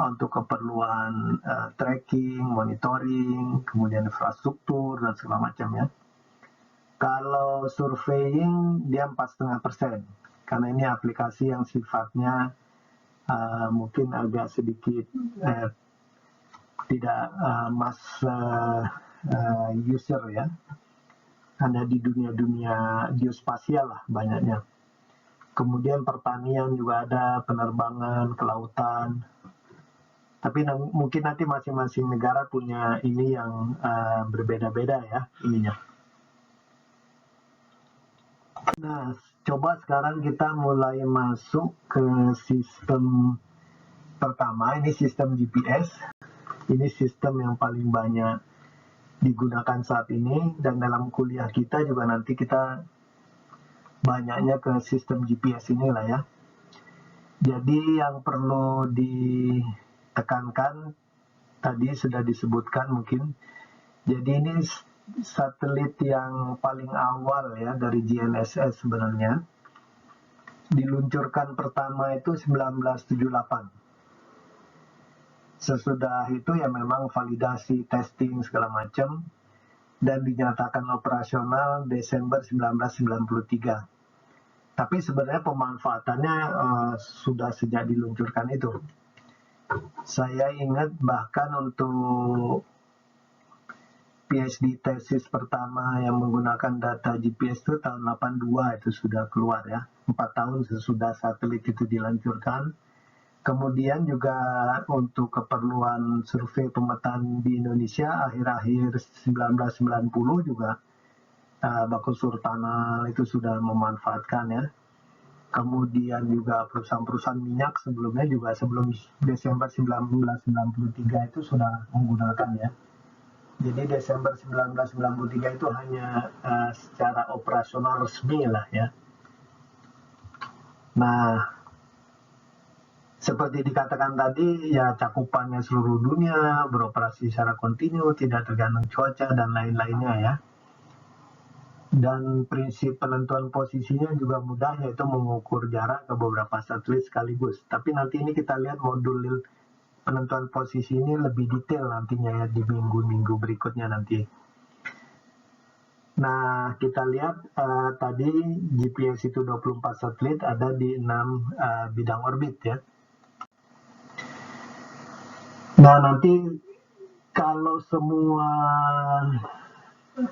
untuk keperluan tracking, monitoring, kemudian infrastruktur dan segala macam ya. Kalau surveying dia 4,5%, karena ini aplikasi yang sifatnya mungkin agak sedikit tidak mass user ya, ada di dunia geospasial lah banyaknya. Kemudian pertanian juga ada, penerbangan, kelautan. Tapi mungkin nanti masing-masing negara punya ini yang berbeda-beda ya ininya. Nah, coba sekarang kita mulai masuk ke sistem pertama. Ini sistem GPS. Ini sistem yang paling banyak digunakan saat ini, dan dalam kuliah kita juga nanti kita banyaknya ke sistem GPS inilah ya. Jadi yang perlu ditekankan tadi sudah disebutkan mungkin. Jadi ini satelit yang paling awal ya dari GNSS sebenarnya. Diluncurkan pertama itu 1978. Sesudah itu ya memang validasi, testing segala macam, dan dinyatakan operasional Desember 1993. Tapi sebenarnya pemanfaatannya sudah sejak diluncurkan itu. Saya ingat bahkan untuk PhD tesis pertama yang menggunakan data GPS itu tahun 82 itu sudah keluar ya. 4 tahun sesudah satelit itu diluncurkan. Kemudian juga untuk keperluan survei pemetaan di Indonesia akhir-akhir 1990 juga Bakus Surtanal itu sudah memanfaatkan ya. Kemudian juga perusahaan-perusahaan minyak sebelumnya juga sebelum Desember 1993 itu sudah menggunakan ya. Jadi Desember 1993 itu hanya secara operasional resmi lah ya. Nah, seperti dikatakan tadi, ya cakupannya seluruh dunia, beroperasi secara kontinu, tidak tergantung cuaca, dan lain-lainnya ya. Dan prinsip penentuan posisinya juga mudah, yaitu mengukur jarak ke beberapa satelit sekaligus. Tapi nanti ini kita lihat modul penentuan posisi ini lebih detail nantinya ya di minggu-minggu berikutnya nanti. Nah, kita lihat tadi GPS itu 24 satelit ada di 6 bidang orbit ya. Nah, nanti kalau semua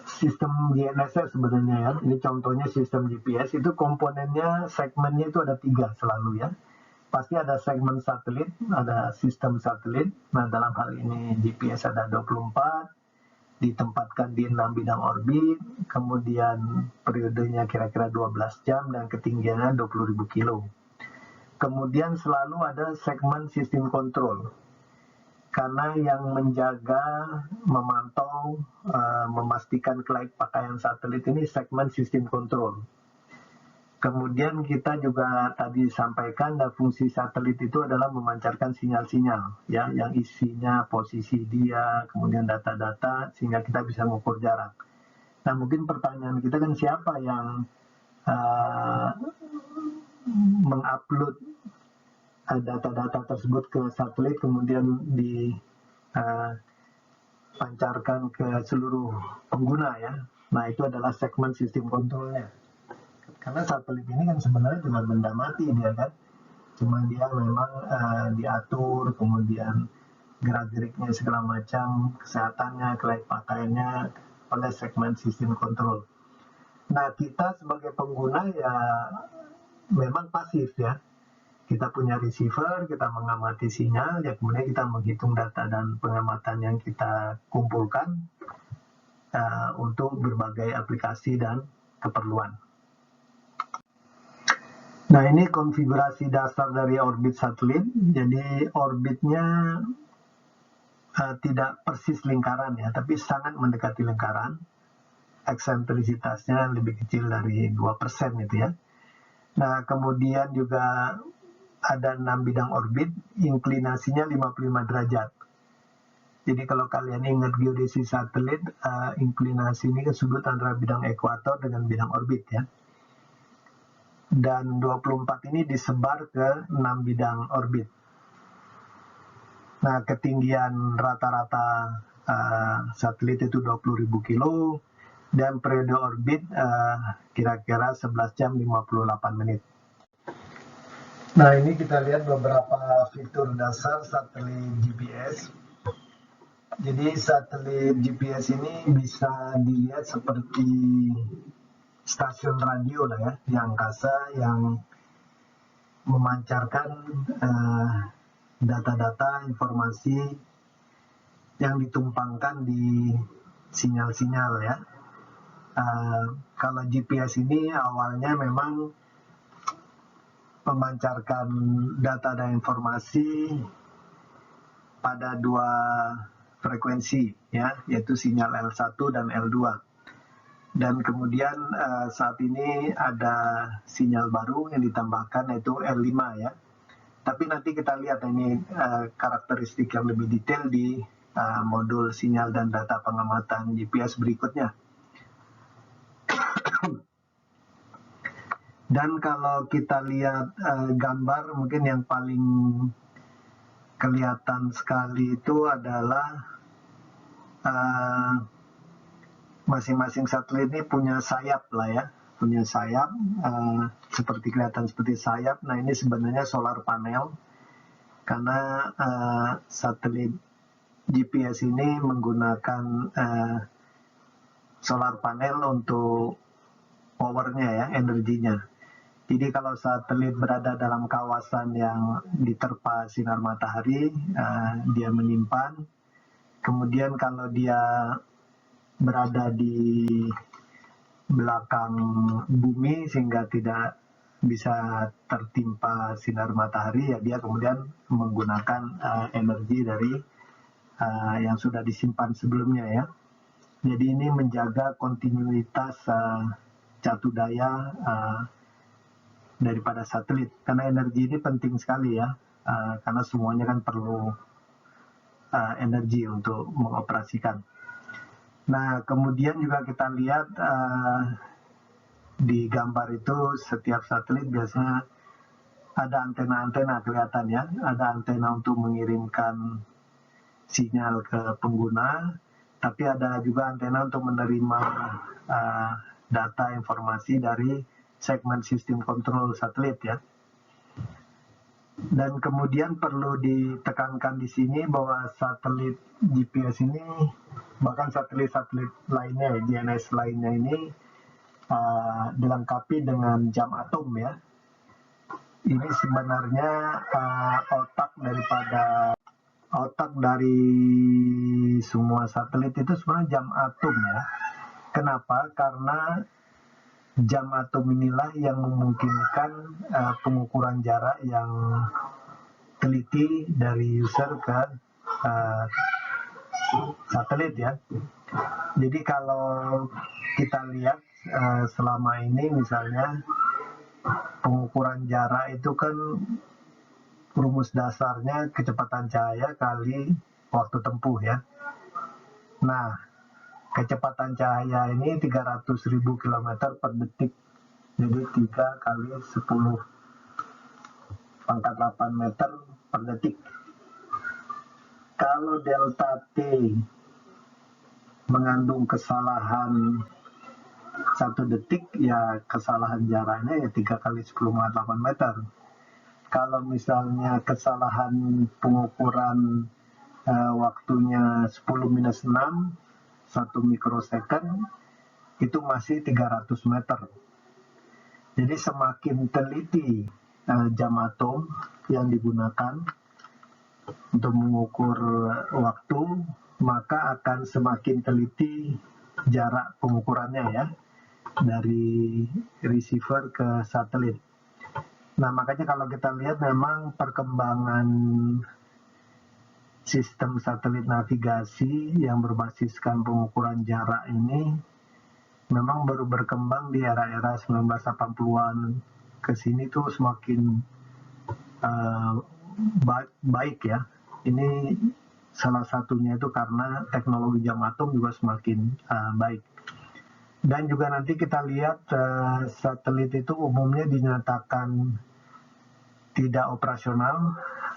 sistem GNSS sebenarnya ya, ini contohnya sistem GPS, itu komponennya, segmennya itu ada 3 selalu ya. Pasti ada segmen satelit, ada sistem satelit. Nah, dalam hal ini GPS ada 24, ditempatkan di 6 bidang orbit, kemudian periodenya kira-kira 12 jam, dan ketinggiannya 20.000 kilo. Kemudian selalu ada segmen sistem kontrol. Karena yang menjaga, memantau, memastikan kelaikan pakaian satelit ini segmen sistem kontrol. Kemudian kita juga tadi sampaikan fungsi satelit itu adalah memancarkan sinyal-sinyal ya, yang isinya posisi dia, kemudian data-data, sehingga kita bisa mengukur jarak. Nah, mungkin pertanyaan kita kan siapa yang mengupload data-data tersebut ke satelit kemudian dipancarkan ke seluruh pengguna ya. Nah, itu adalah segmen sistem kontrolnya. Karena satelit ini kan sebenarnya cuma benda mati dia kan. Cuma dia memang diatur, kemudian gerak-geriknya segala macam, kesehatannya, kelaikan pakaiannya oleh segmen sistem kontrol. Nah, kita sebagai pengguna ya memang pasif ya. Kita punya receiver, kita mengamati sinyal, ya kemudian kita menghitung data dan pengamatan yang kita kumpulkan untuk berbagai aplikasi dan keperluan. Nah, ini konfigurasi dasar dari orbit satelit. Jadi orbitnya tidak persis lingkaran ya, tapi sangat mendekati lingkaran. Eksentrisitasnya lebih kecil dari 2% itu ya. Nah, kemudian juga ada 6 bidang orbit, inklinasinya 55 derajat. Jadi kalau kalian ingat geodesi satelit, inklinasi ini ke sudut antara bidang ekuator dengan bidang orbit ya. Dan 24 ini disebar ke 6 bidang orbit. Nah, ketinggian rata-rata satelit itu 20.000 kilo, dan periode orbit kira-kira 11 jam 58 menit. Nah, ini kita lihat beberapa fitur dasar satelit GPS. Jadi satelit GPS ini bisa dilihat seperti stasiun radio lah ya di angkasa yang memancarkan data-data informasi yang ditumpangkan di sinyal-sinyal ya. Kalau GPS ini awalnya memang memancarkan data dan informasi pada dua frekuensi ya, yaitu sinyal L1 dan L2. Dan kemudian saat ini ada sinyal baru yang ditambahkan yaitu L5 ya. Tapi nanti kita lihat ini karakteristik yang lebih detail di modul sinyal dan data pengamatan GPS berikutnya. Dan kalau kita lihat gambar mungkin yang paling kelihatan sekali itu adalah masing-masing satelit ini punya sayap lah ya, punya sayap seperti kelihatan seperti sayap. Nah ini sebenarnya solar panel karena satelit GPS ini menggunakan solar panel untuk powernya ya, energinya. Jadi kalau satelit berada dalam kawasan yang diterpa sinar matahari, dia menyimpan. Kemudian kalau dia berada di belakang bumi sehingga tidak bisa tertimpa sinar matahari, ya dia kemudian menggunakan energi dari yang sudah disimpan sebelumnya ya. Jadi ini menjaga kontinuitas catu daya daripada satelit, karena energi ini penting sekali ya, karena semuanya kan perlu energi untuk mengoperasikan. Nah kemudian juga kita lihat di gambar itu setiap satelit biasanya ada antena-antena kelihatan ya, ada antena untuk mengirimkan sinyal ke pengguna, tapi ada juga antena untuk menerima data informasi dari segmen sistem kontrol satelit ya. Dan kemudian perlu ditekankan di sini bahwa satelit GPS ini, bahkan satelit-satelit lainnya, GNSS lainnya ini dilengkapi dengan jam atom ya. Ini sebenarnya otak dari semua satelit itu sebenarnya jam atom ya. Kenapa? Karena jam atom inilah yang memungkinkan pengukuran jarak yang teliti dari user ke satelit ya. Jadi kalau kita lihat selama ini misalnya pengukuran jarak itu kan rumus dasarnya kecepatan cahaya kali waktu tempuh ya. Nah, kecepatan cahaya ini 300.000 km per detik. Jadi 3 kali 10 pangkat 8 meter per detik. Kalau delta T mengandung kesalahan 1 detik, ya kesalahan jaraknya ya 3 kali 10 pangkat 8 meter. Kalau misalnya kesalahan pengukuran waktunya 10-6 1 mikrosecond, itu masih 300 meter. Jadi semakin teliti jam atom yang digunakan untuk mengukur waktu, maka akan semakin teliti jarak pengukurannya ya, dari receiver ke satelit. Nah makanya kalau kita lihat memang perkembangan sistem satelit navigasi yang berbasiskan pengukuran jarak ini memang baru berkembang di era-era 1980-an ke sini tuh semakin baik ya. Ini salah satunya itu karena teknologi jam atom juga semakin baik. Dan juga nanti kita lihat satelit itu umumnya dinyatakan tidak operasional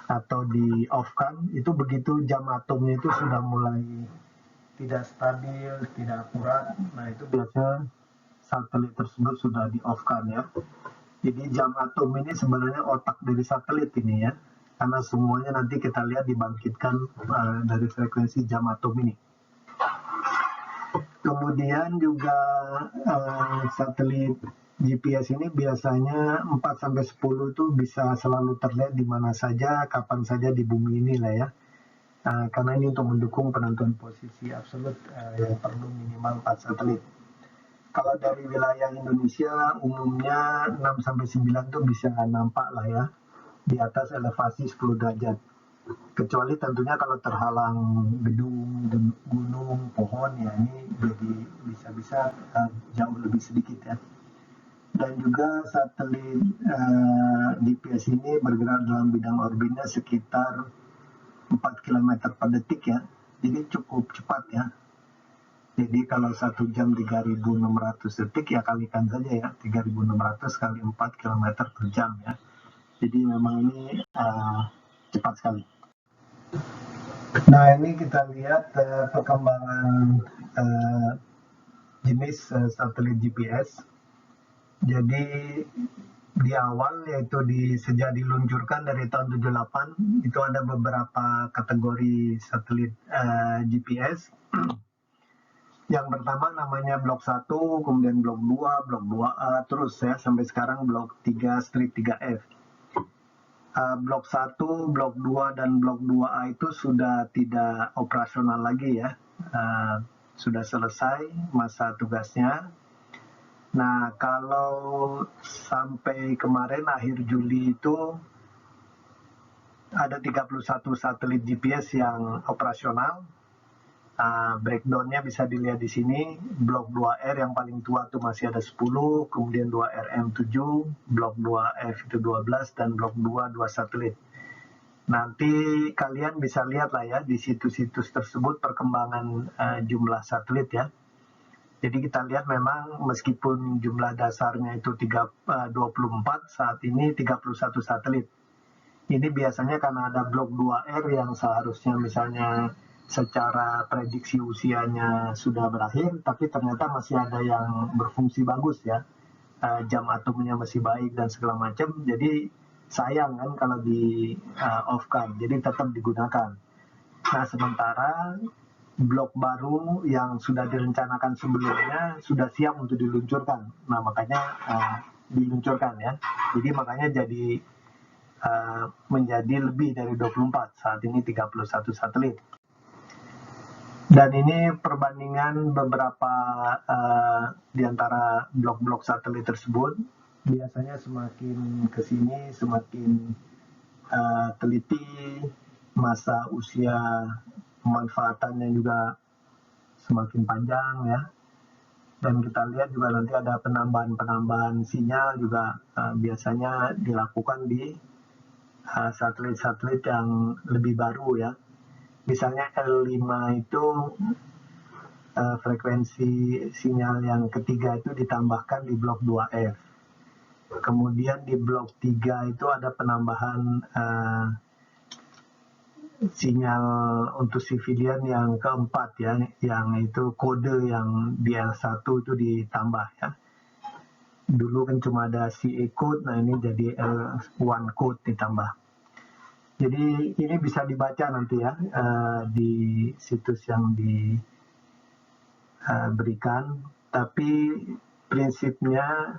atau di off-kan, itu begitu jam atomnya itu sudah mulai tidak stabil, tidak akurat. Nah itu biasanya satelit tersebut sudah di off-kan ya. Jadi jam atom ini sebenarnya otak dari satelit ini ya. karena semuanya nanti kita lihat dibangkitkan dari frekuensi jam atom ini. Kemudian juga satelit GPS ini biasanya 4-10 itu bisa selalu terlihat di mana saja, kapan saja di bumi ini lah ya. Karena ini untuk mendukung penentuan posisi absolut yang perlu minimal 4 satelit. Kalau dari wilayah Indonesia umumnya 6-9 tuh bisa nampak lah ya di atas elevasi 10 derajat. Kecuali tentunya kalau terhalang gedung, gunung, pohon ya ini jadi bisa-bisa jauh lebih sedikit ya. Dan juga satelit GPS ini bergerak dalam bidang orbitnya sekitar 4 km per detik ya. Jadi cukup cepat ya. Jadi kalau 1 jam 3.600 detik ya kalikan saja ya, 3.600 kali 4 km per jam ya. Jadi memang ini cepat sekali. Nah ini kita lihat perkembangan jenis satelit GPS. Jadi di awal yaitu sejak diluncurkan dari tahun 78 itu ada beberapa kategori satelit GPS. Yang pertama namanya blok 1, kemudian blok 2, blok 2A, terus ya sampai sekarang blok 3-3F. Blok 1, blok 2, dan blok 2A itu sudah tidak operasional lagi ya. Sudah selesai masa tugasnya. Nah, kalau sampai kemarin akhir Juli itu ada 31 satelit GPS yang operasional. Breakdown-nya bisa dilihat di sini. Blok 2R yang paling tua itu masih ada 10, kemudian 2RM 7, blok 2F itu 12, dan blok 2 satelit. Nanti kalian bisa lihat lah ya di situs-situs tersebut perkembangan jumlah satelit ya. Jadi kita lihat memang meskipun jumlah dasarnya itu 24, saat ini 31 satelit. Ini biasanya karena ada blok 2R yang seharusnya misalnya secara prediksi usianya sudah berakhir, tapi ternyata masih ada yang berfungsi bagus ya. Jam atomnya masih baik dan segala macam. Jadi sayang kan kalau di off-kan, jadi tetap digunakan. Nah sementara blok baru yang sudah direncanakan sebelumnya sudah siap untuk diluncurkan. Nah makanya diluncurkan ya. Jadi makanya jadi menjadi lebih dari 24, saat ini 31 satelit. Dan ini perbandingan beberapa di antara blok-blok satelit tersebut. Biasanya semakin ke sini semakin teliti, masa usia pemanfaatannya juga semakin panjang ya. Dan kita lihat juga nanti ada penambahan sinyal juga biasanya dilakukan di satelit-satelit yang lebih baru ya. Misalnya L5 itu frekuensi sinyal yang ketiga itu ditambahkan di blok 2F. Kemudian di blok 3 itu ada penambahan sinyal untuk civilian yang keempat ya, yang itu kode yang di L1 itu ditambah ya. Dulu kan cuma ada CA code, nah ini jadi L1 code ditambah. Jadi ini bisa dibaca nanti ya di situs yang diberikan. Tapi prinsipnya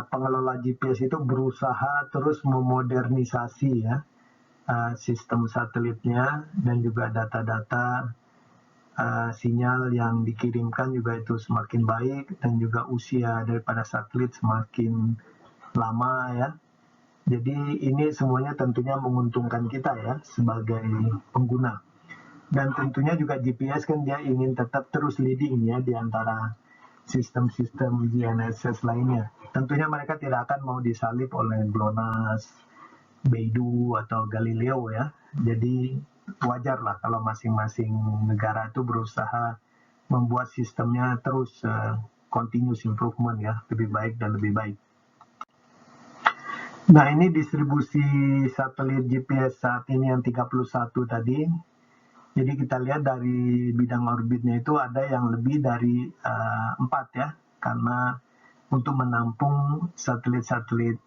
pengelola GPS itu berusaha terus memodernisasi ya sistem satelitnya, dan juga data-data sinyal yang dikirimkan juga itu semakin baik, dan juga usia daripada satelit semakin lama ya. Jadi ini semuanya tentunya menguntungkan kita ya sebagai pengguna. Dan tentunya juga GPS kan dia ingin tetap terus leading ya di antara sistem-sistem GNSS lainnya. Tentunya mereka tidak akan mau disalip oleh GLONASS, Beidou atau Galileo ya. Jadi wajar lah kalau masing-masing negara itu berusaha membuat sistemnya terus continuous improvement ya, lebih baik dan lebih baik. Nah ini distribusi satelit GPS saat ini yang 31 tadi. Jadi kita lihat dari bidang orbitnya itu ada yang lebih dari 4 ya. Karena untuk menampung satelit-satelit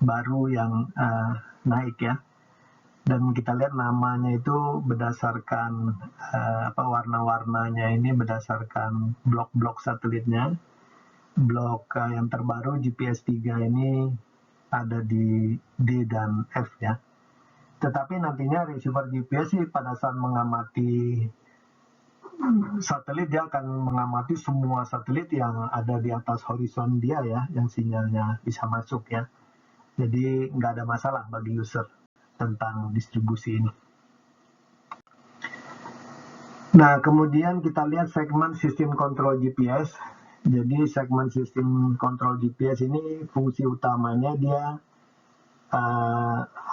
baru yang naik ya. Dan kita lihat namanya itu berdasarkan warna-warnanya ini berdasarkan blok-blok satelitnya. Blok yang terbaru GPS 3 ini ada di D dan F ya. Tetapi nantinya receiver GPS sih pada saat mengamati satelit, dia akan mengamati semua satelit yang ada di atas horizon dia ya, yang sinyalnya bisa masuk ya. Jadi nggak ada masalah bagi user tentang distribusi ini. Nah, kemudian kita lihat segmen sistem kontrol GPS. Jadi segmen sistem kontrol GPS ini fungsi utamanya dia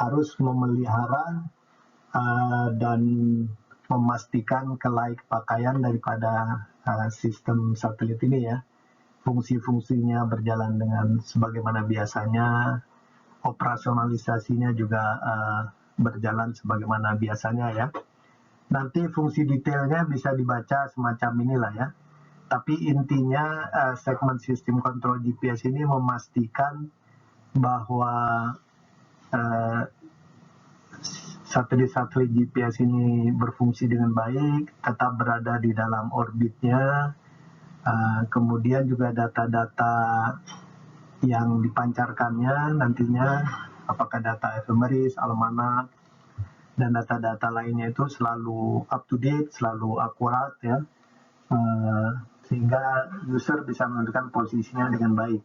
harus memelihara dan memastikan kelayak pakaian daripada sistem satelit ini ya. Fungsi-fungsinya berjalan dengan sebagaimana biasanya, operasionalisasinya juga berjalan sebagaimana biasanya ya. Nanti fungsi detailnya bisa dibaca semacam inilah ya. Tapi intinya segmen sistem kontrol GPS ini memastikan bahwa satelit-satelit GPS ini berfungsi dengan baik, tetap berada di dalam orbitnya. Kemudian juga data-data yang dipancarkannya nantinya, apakah data ephemeris, almanak, dan data-data lainnya itu selalu up to date, selalu akurat ya, sehingga user bisa menentukan posisinya dengan baik.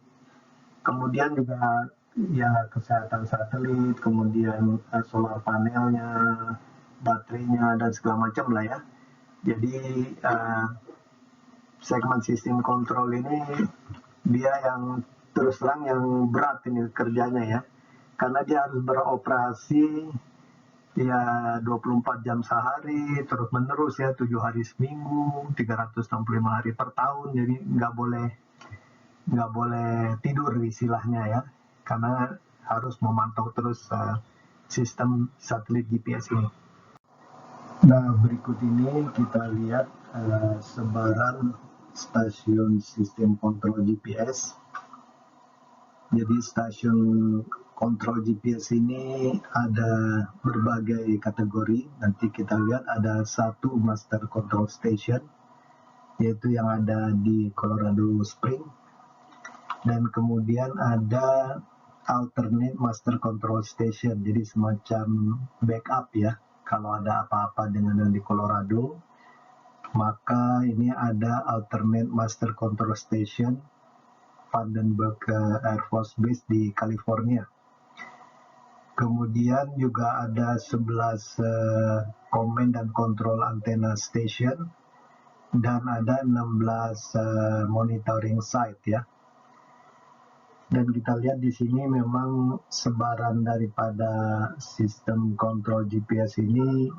Kemudian juga ya kesehatan satelit, kemudian solar panelnya, baterainya, dan segala macam lah ya. Jadi segmen sistem kontrol ini dia yang terus terang yang berat ini kerjanya ya, karena dia harus beroperasi ya 24 jam sehari terus menerus ya, 7 hari seminggu, 365 hari per tahun. Jadi nggak boleh tidur istilahnya ya, karena harus memantau terus sistem satelit GPS ini. Nah, berikut ini kita lihat sebaran stasiun sistem kontrol GPS. Jadi stasiun kontrol GPS ini ada berbagai kategori. Nanti kita lihat ada satu master control station, yaitu yang ada di Colorado Springs. Dan kemudian ada alternate master control station, jadi semacam backup ya. Kalau ada apa-apa dengan yang di Colorado, maka ini ada alternate master control station Vandenberg Air Force Base di California. Kemudian juga ada 11 command dan control antenna station, dan ada 16 monitoring site ya. Dan kita lihat di sini memang sebaran daripada sistem kontrol GPS ini,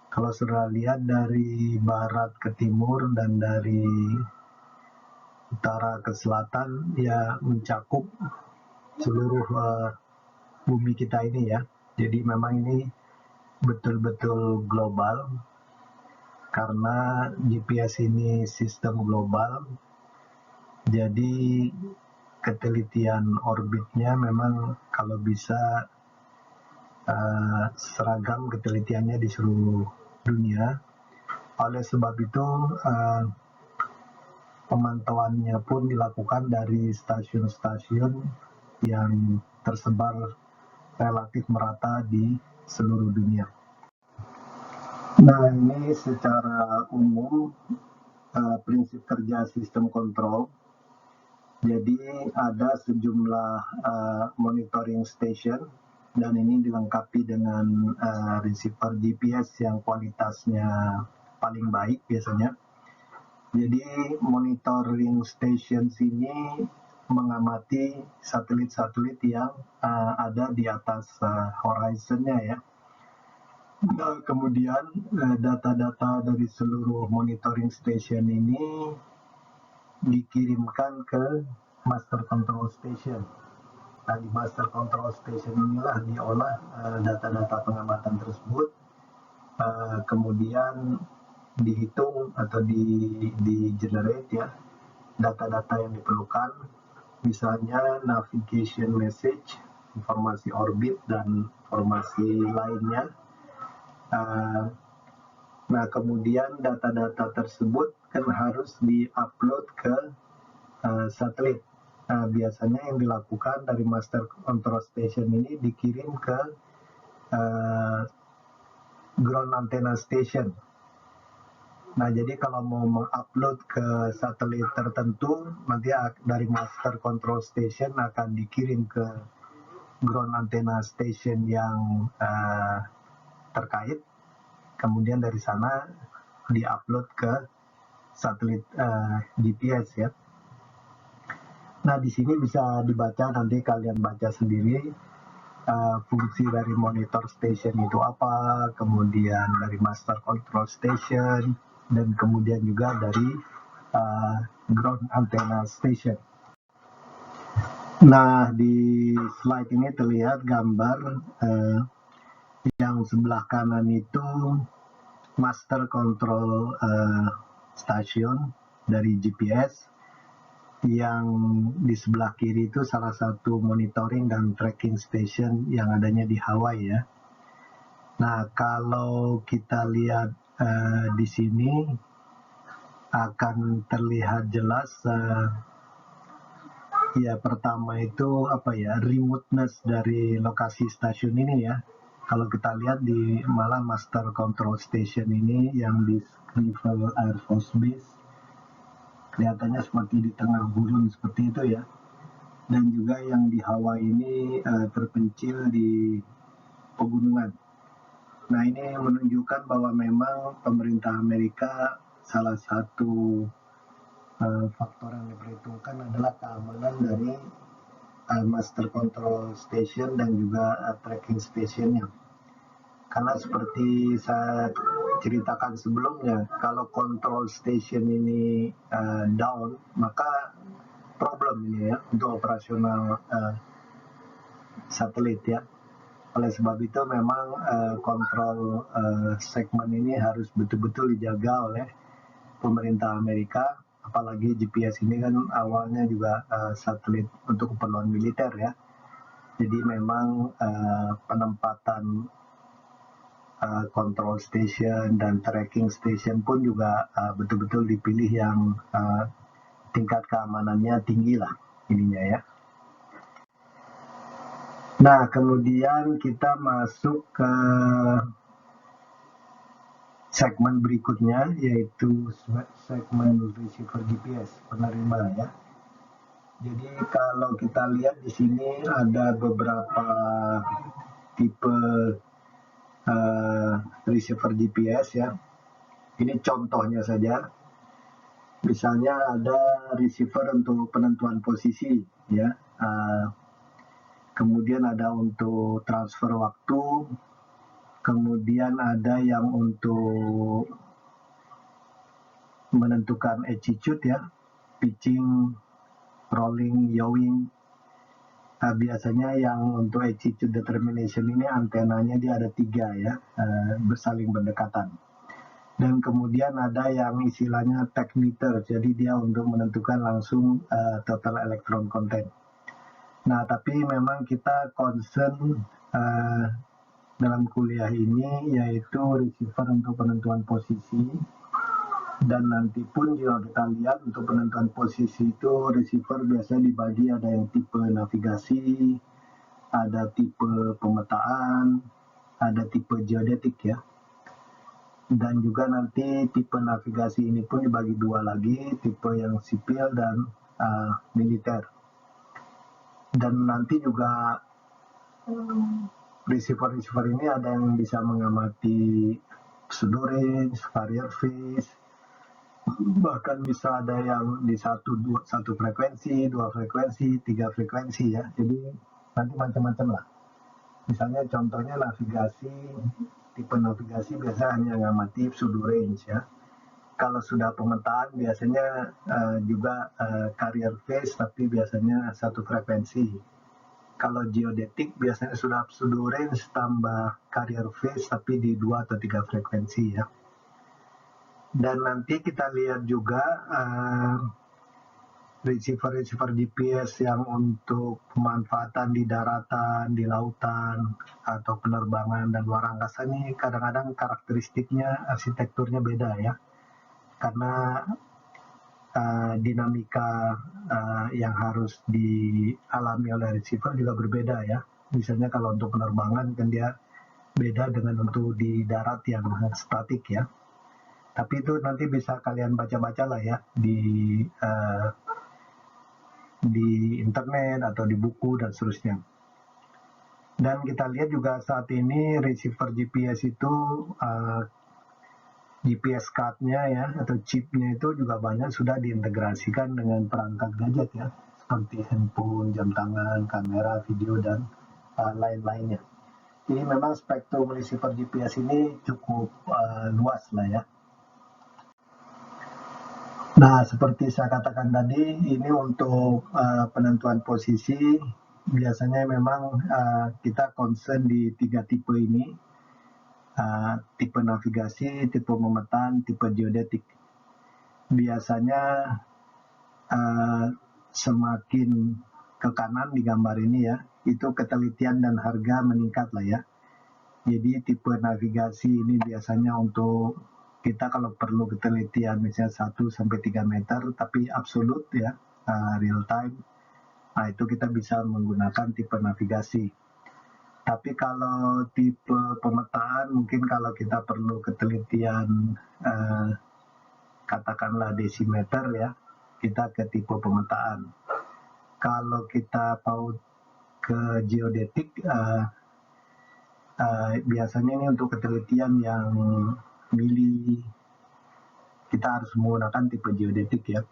kalau sudah lihat dari barat ke timur dan dari utara ke selatan ya, mencakup seluruh bumi kita ini ya. Jadi memang ini betul-betul global, karena GPS ini sistem global. Jadi ketelitian orbitnya memang kalau bisa seragam ketelitiannya di seluruh dunia. Oleh sebab itu pemantauannya pun dilakukan dari stasiun-stasiun yang tersebar relatif merata di seluruh dunia. Nah, ini secara umum prinsip kerja sistem kontrol. Jadi ada sejumlah monitoring station, dan ini dilengkapi dengan receiver GPS yang kualitasnya paling baik biasanya. Jadi monitoring station sini mengamati satelit-satelit yang ada di atas horizonnya ya. Nah, kemudian data-data dari seluruh monitoring station ini dikirimkan ke master control station. Nah, di master control station inilah diolah data-data pengamatan tersebut, kemudian dihitung atau di generate ya data-data yang diperlukan, misalnya navigation message, informasi orbit, dan informasi lainnya. Nah, kemudian data-data tersebut kan harus di-upload ke satelit. Biasanya yang dilakukan dari Master Control Station ini dikirim ke Ground Antenna Station. Nah, jadi kalau mau mengupload ke satelit tertentu, nanti dari Master Control Station akan dikirim ke Ground Antenna Station yang terkait. Kemudian dari sana diupload ke satelit GPS ya. Nah, di sini bisa dibaca, nanti kalian baca sendiri fungsi dari monitor station itu apa, kemudian dari master control station, dan kemudian juga dari ground antenna station. Nah, di slide ini terlihat gambar yang sebelah kanan itu master control station dari GPS, yang di sebelah kiri itu salah satu monitoring dan tracking station yang adanya di Hawaii ya. Nah, kalau kita lihat di sini akan terlihat jelas ya, pertama itu apa ya, remoteness dari lokasi stasiun ini ya. Kalau kita lihat di malah master control station ini yang di Scrivel Air Force Base, kelihatannya seperti di tengah gurun seperti itu ya. Dan juga yang di Hawaii ini terpencil di pegunungan. Nah, ini menunjukkan bahwa memang pemerintah Amerika salah satu faktor yang diperhitungkan adalah keamanan dari master control station dan juga tracking stationnya. Karena seperti saya ceritakan sebelumnya, kalau control station ini down, maka problem ini ya untuk operasional satelit ya. Oleh sebab itu memang kontrol segmen ini harus betul-betul dijaga oleh pemerintah Amerika, apalagi GPS ini kan awalnya juga satelit untuk keperluan militer ya. Jadi memang penempatan control station dan tracking station pun juga betul-betul dipilih yang tingkat keamanannya tinggi lah ininya ya. Nah, kemudian kita masuk ke segmen berikutnya, yaitu segmen receiver GPS penerima ya. Jadi kalau kita lihat di sini ada beberapa tipe receiver GPS ya. Ini contohnya saja. Misalnya ada receiver untuk penentuan posisi ya. Kemudian ada untuk transfer waktu. Kemudian ada yang untuk menentukan attitude ya, pitching, rolling, yawing. Nah, biasanya yang untuk attitude determination ini antenanya dia ada 3 ya, bersaling berdekatan. Dan kemudian ada yang istilahnya tachymeter, jadi dia untuk menentukan langsung total electron content. Nah, tapi memang kita concern dalam kuliah ini yaitu receiver untuk penentuan posisi, dan nanti pun jika kita lihat untuk penentuan posisi itu receiver biasanya dibagi, ada yang tipe navigasi, ada tipe pemetaan, ada tipe geodetik ya. Dan juga nanti tipe navigasi ini pun dibagi 2 lagi, tipe yang sipil dan militer. Dan nanti juga receiver ini ada yang bisa mengamati pseudo range, carrier phase, bahkan bisa ada yang di satu frekuensi, 2 frekuensi, 3 frekuensi ya. Jadi nanti macam-macam lah. Misalnya contohnya navigasi, tipe navigasi biasanya hanya mengamati pseudo range ya. Kalau sudah pemetaan biasanya juga carrier phase, tapi biasanya 1 frekuensi. Kalau geodetik biasanya sudah pseudo range tambah carrier phase tapi di 2 atau 3 frekuensi ya. Dan nanti kita lihat juga receiver GPS yang untuk pemanfaatan di daratan, di lautan, atau penerbangan dan luar angkasa ini kadang-kadang karakteristiknya, arsitekturnya beda ya. Karena dinamika yang harus dialami oleh receiver juga berbeda ya. Misalnya kalau untuk penerbangan kan dia beda dengan untuk di darat yang statik ya. Tapi itu nanti bisa kalian baca-baca lah ya di internet atau di buku dan seterusnya. Dan kita lihat juga saat ini receiver GPS itu GPS card-nya ya atau chip-nya itu juga banyak sudah diintegrasikan dengan perangkat gadget ya, seperti handphone, jam tangan, kamera, video dan lain-lainnya. Jadi memang spektrum receiver GPS ini cukup luas lah ya. Nah, seperti saya katakan tadi, ini untuk penentuan posisi, biasanya memang kita concern di 3 tipe ini, tipe navigasi, tipe pemetaan, tipe geodetik. Biasanya semakin ke kanan di gambar ini ya, itu ketelitian dan harga meningkat lah ya. Jadi tipe navigasi ini biasanya untuk kita kalau perlu ketelitian misalnya 1-3 meter tapi absolut ya, real time, nah itu kita bisa menggunakan tipe navigasi. Tapi kalau tipe pemetaan mungkin kalau kita perlu ketelitian katakanlah desimeter ya, kita ke tipe pemetaan. Kalau kita mau ke geodetik, biasanya ini untuk ketelitian yang mili, kita harus menggunakan tipe geodetik ya.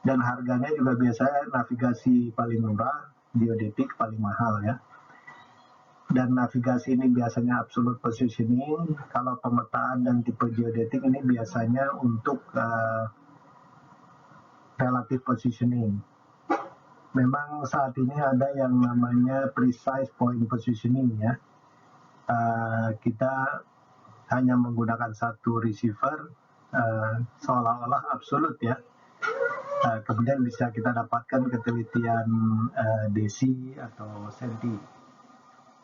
Dan harganya juga biasanya navigasi paling murah, geodetik paling mahal ya. Dan navigasi ini biasanya absolute positioning, kalau pemetaan dan tipe geodetik ini biasanya untuk relative positioning. Memang saat ini ada yang namanya precise point positioning ya. Kita hanya menggunakan satu receiver seolah-olah absolut ya. Kemudian bisa kita dapatkan ketelitian desi atau senti.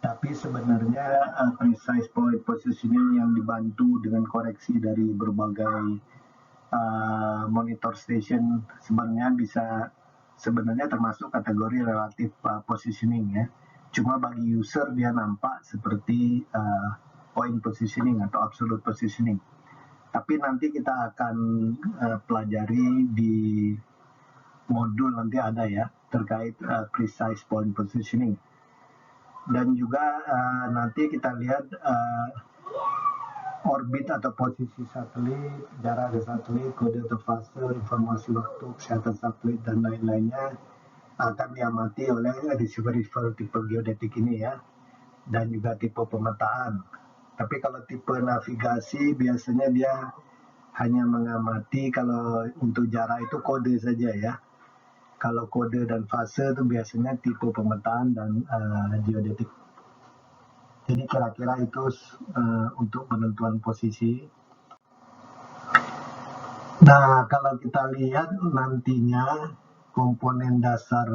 Tapi sebenarnya precise point positioning yang dibantu dengan koreksi dari berbagai monitor station sebenarnya termasuk kategori relative positioning ya. Cuma bagi user dia nampak seperti point positioning atau absolute positioning. Tapi nanti kita akan pelajari di modul nanti ada ya terkait precise point positioning. Dan juga nanti kita lihat orbit atau posisi satelit, jarak satelit, kode atau fase, informasi waktu, kesehatan satelit dan lain-lainnya akan diamati oleh receiver tipe geodetik ini ya, dan juga tipe pemetaan. Tapi kalau tipe navigasi biasanya dia hanya mengamati kalau untuk jarak itu kode saja ya. Kalau kode dan fase itu biasanya tipe pemetaan dan geodetik. Jadi kira-kira itu untuk penentuan posisi. Nah, kalau kita lihat nantinya komponen dasar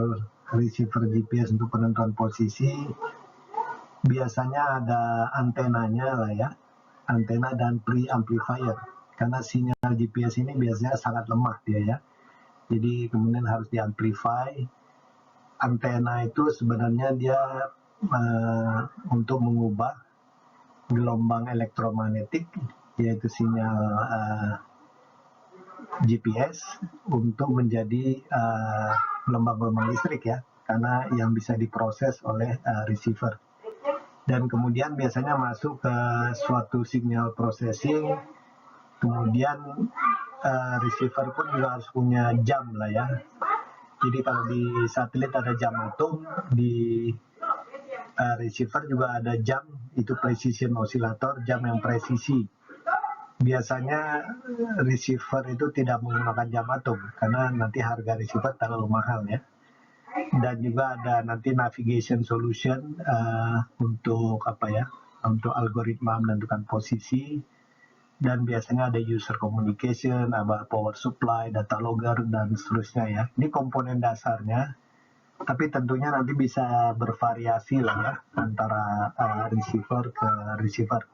receiver GPS untuk penentuan posisi, biasanya ada antenanya lah ya, antena dan pre-amplifier. Karena sinyal GPS ini biasanya sangat lemah dia ya. Jadi kemudian harus diamplify. Antena itu sebenarnya dia untuk mengubah gelombang elektromagnetik, yaitu sinyal GPS, untuk menjadi gelombang-gelombang listrik ya, karena yang bisa diproses oleh receiver. Dan kemudian biasanya masuk ke suatu signal processing, kemudian receiver pun juga harus punya jam lah ya. Jadi kalau di satelit ada jam atom, di receiver juga ada jam, itu precision oscillator, jam yang presisi. Biasanya receiver itu tidak menggunakan jam atom karena nanti harga receiver terlalu mahal ya. Dan juga ada nanti navigation solution untuk untuk algoritma menentukan posisi. dan biasanya ada user communication, ada power supply, data logger, dan seterusnya ya. Ini komponen dasarnya, tapi tentunya nanti bisa bervariasi lah ya antara receiver ke receiver.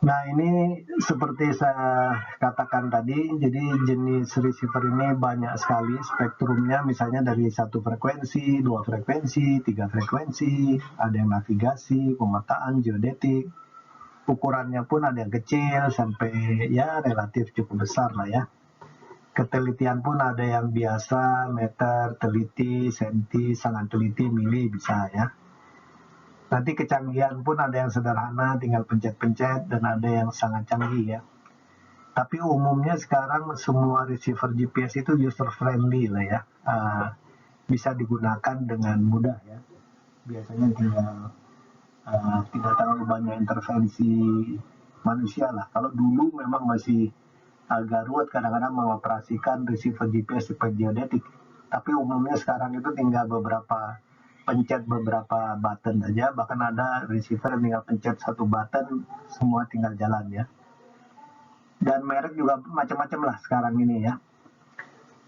Nah ini seperti saya katakan tadi, jadi jenis receiver ini banyak sekali spektrumnya, misalnya dari 1 frekuensi, 2 frekuensi, 3 frekuensi, ada yang navigasi, pemetaan, geodetik, ukurannya pun ada yang kecil sampai ya relatif cukup besar lah ya. Ketelitian pun ada yang biasa, meter, teliti, senti, sangat teliti, mili bisa ya. Nanti kecanggihan pun ada yang sederhana, tinggal pencet-pencet, dan ada yang sangat canggih ya. Tapi umumnya sekarang semua receiver GPS itu user friendly lah ya. Bisa digunakan dengan mudah ya. Biasanya tinggal tidak terlalu banyak intervensi manusia lah. Kalau dulu memang masih agak ruwet kadang-kadang mengoperasikan receiver GPS seperti geodetik. Tapi umumnya sekarang itu tinggal pencet beberapa button aja, bahkan ada receiver yang tinggal pencet 1 button, semua tinggal jalan ya. Dan merek juga macam-macam lah sekarang ini ya.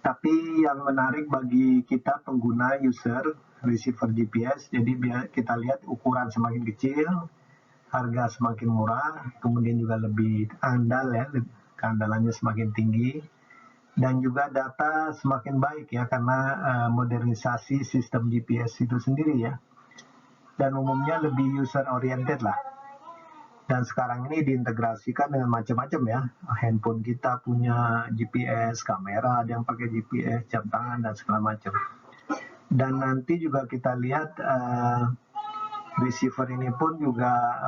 Tapi yang menarik bagi kita pengguna user receiver GPS, jadi biar kita lihat ukuran semakin kecil, harga semakin murah, kemudian juga lebih andal ya, keandalannya semakin tinggi, dan juga data semakin baik ya karena modernisasi sistem GPS itu sendiri ya, dan umumnya lebih user oriented lah. Dan sekarang ini diintegrasikan dengan macam-macam ya, handphone kita punya GPS, kamera ada yang pakai GPS, jam tangan dan segala macam. Dan nanti juga kita lihat receiver ini pun juga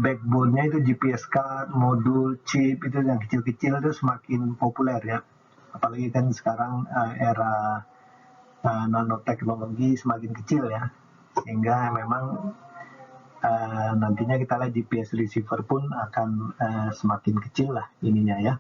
backbone-nya itu GPS card, modul, chip itu yang kecil-kecil itu semakin populer ya. Apalagi kan sekarang era nanoteknologi semakin kecil ya. Sehingga memang nantinya kita lihat GPS receiver pun akan semakin kecil lah ininya ya.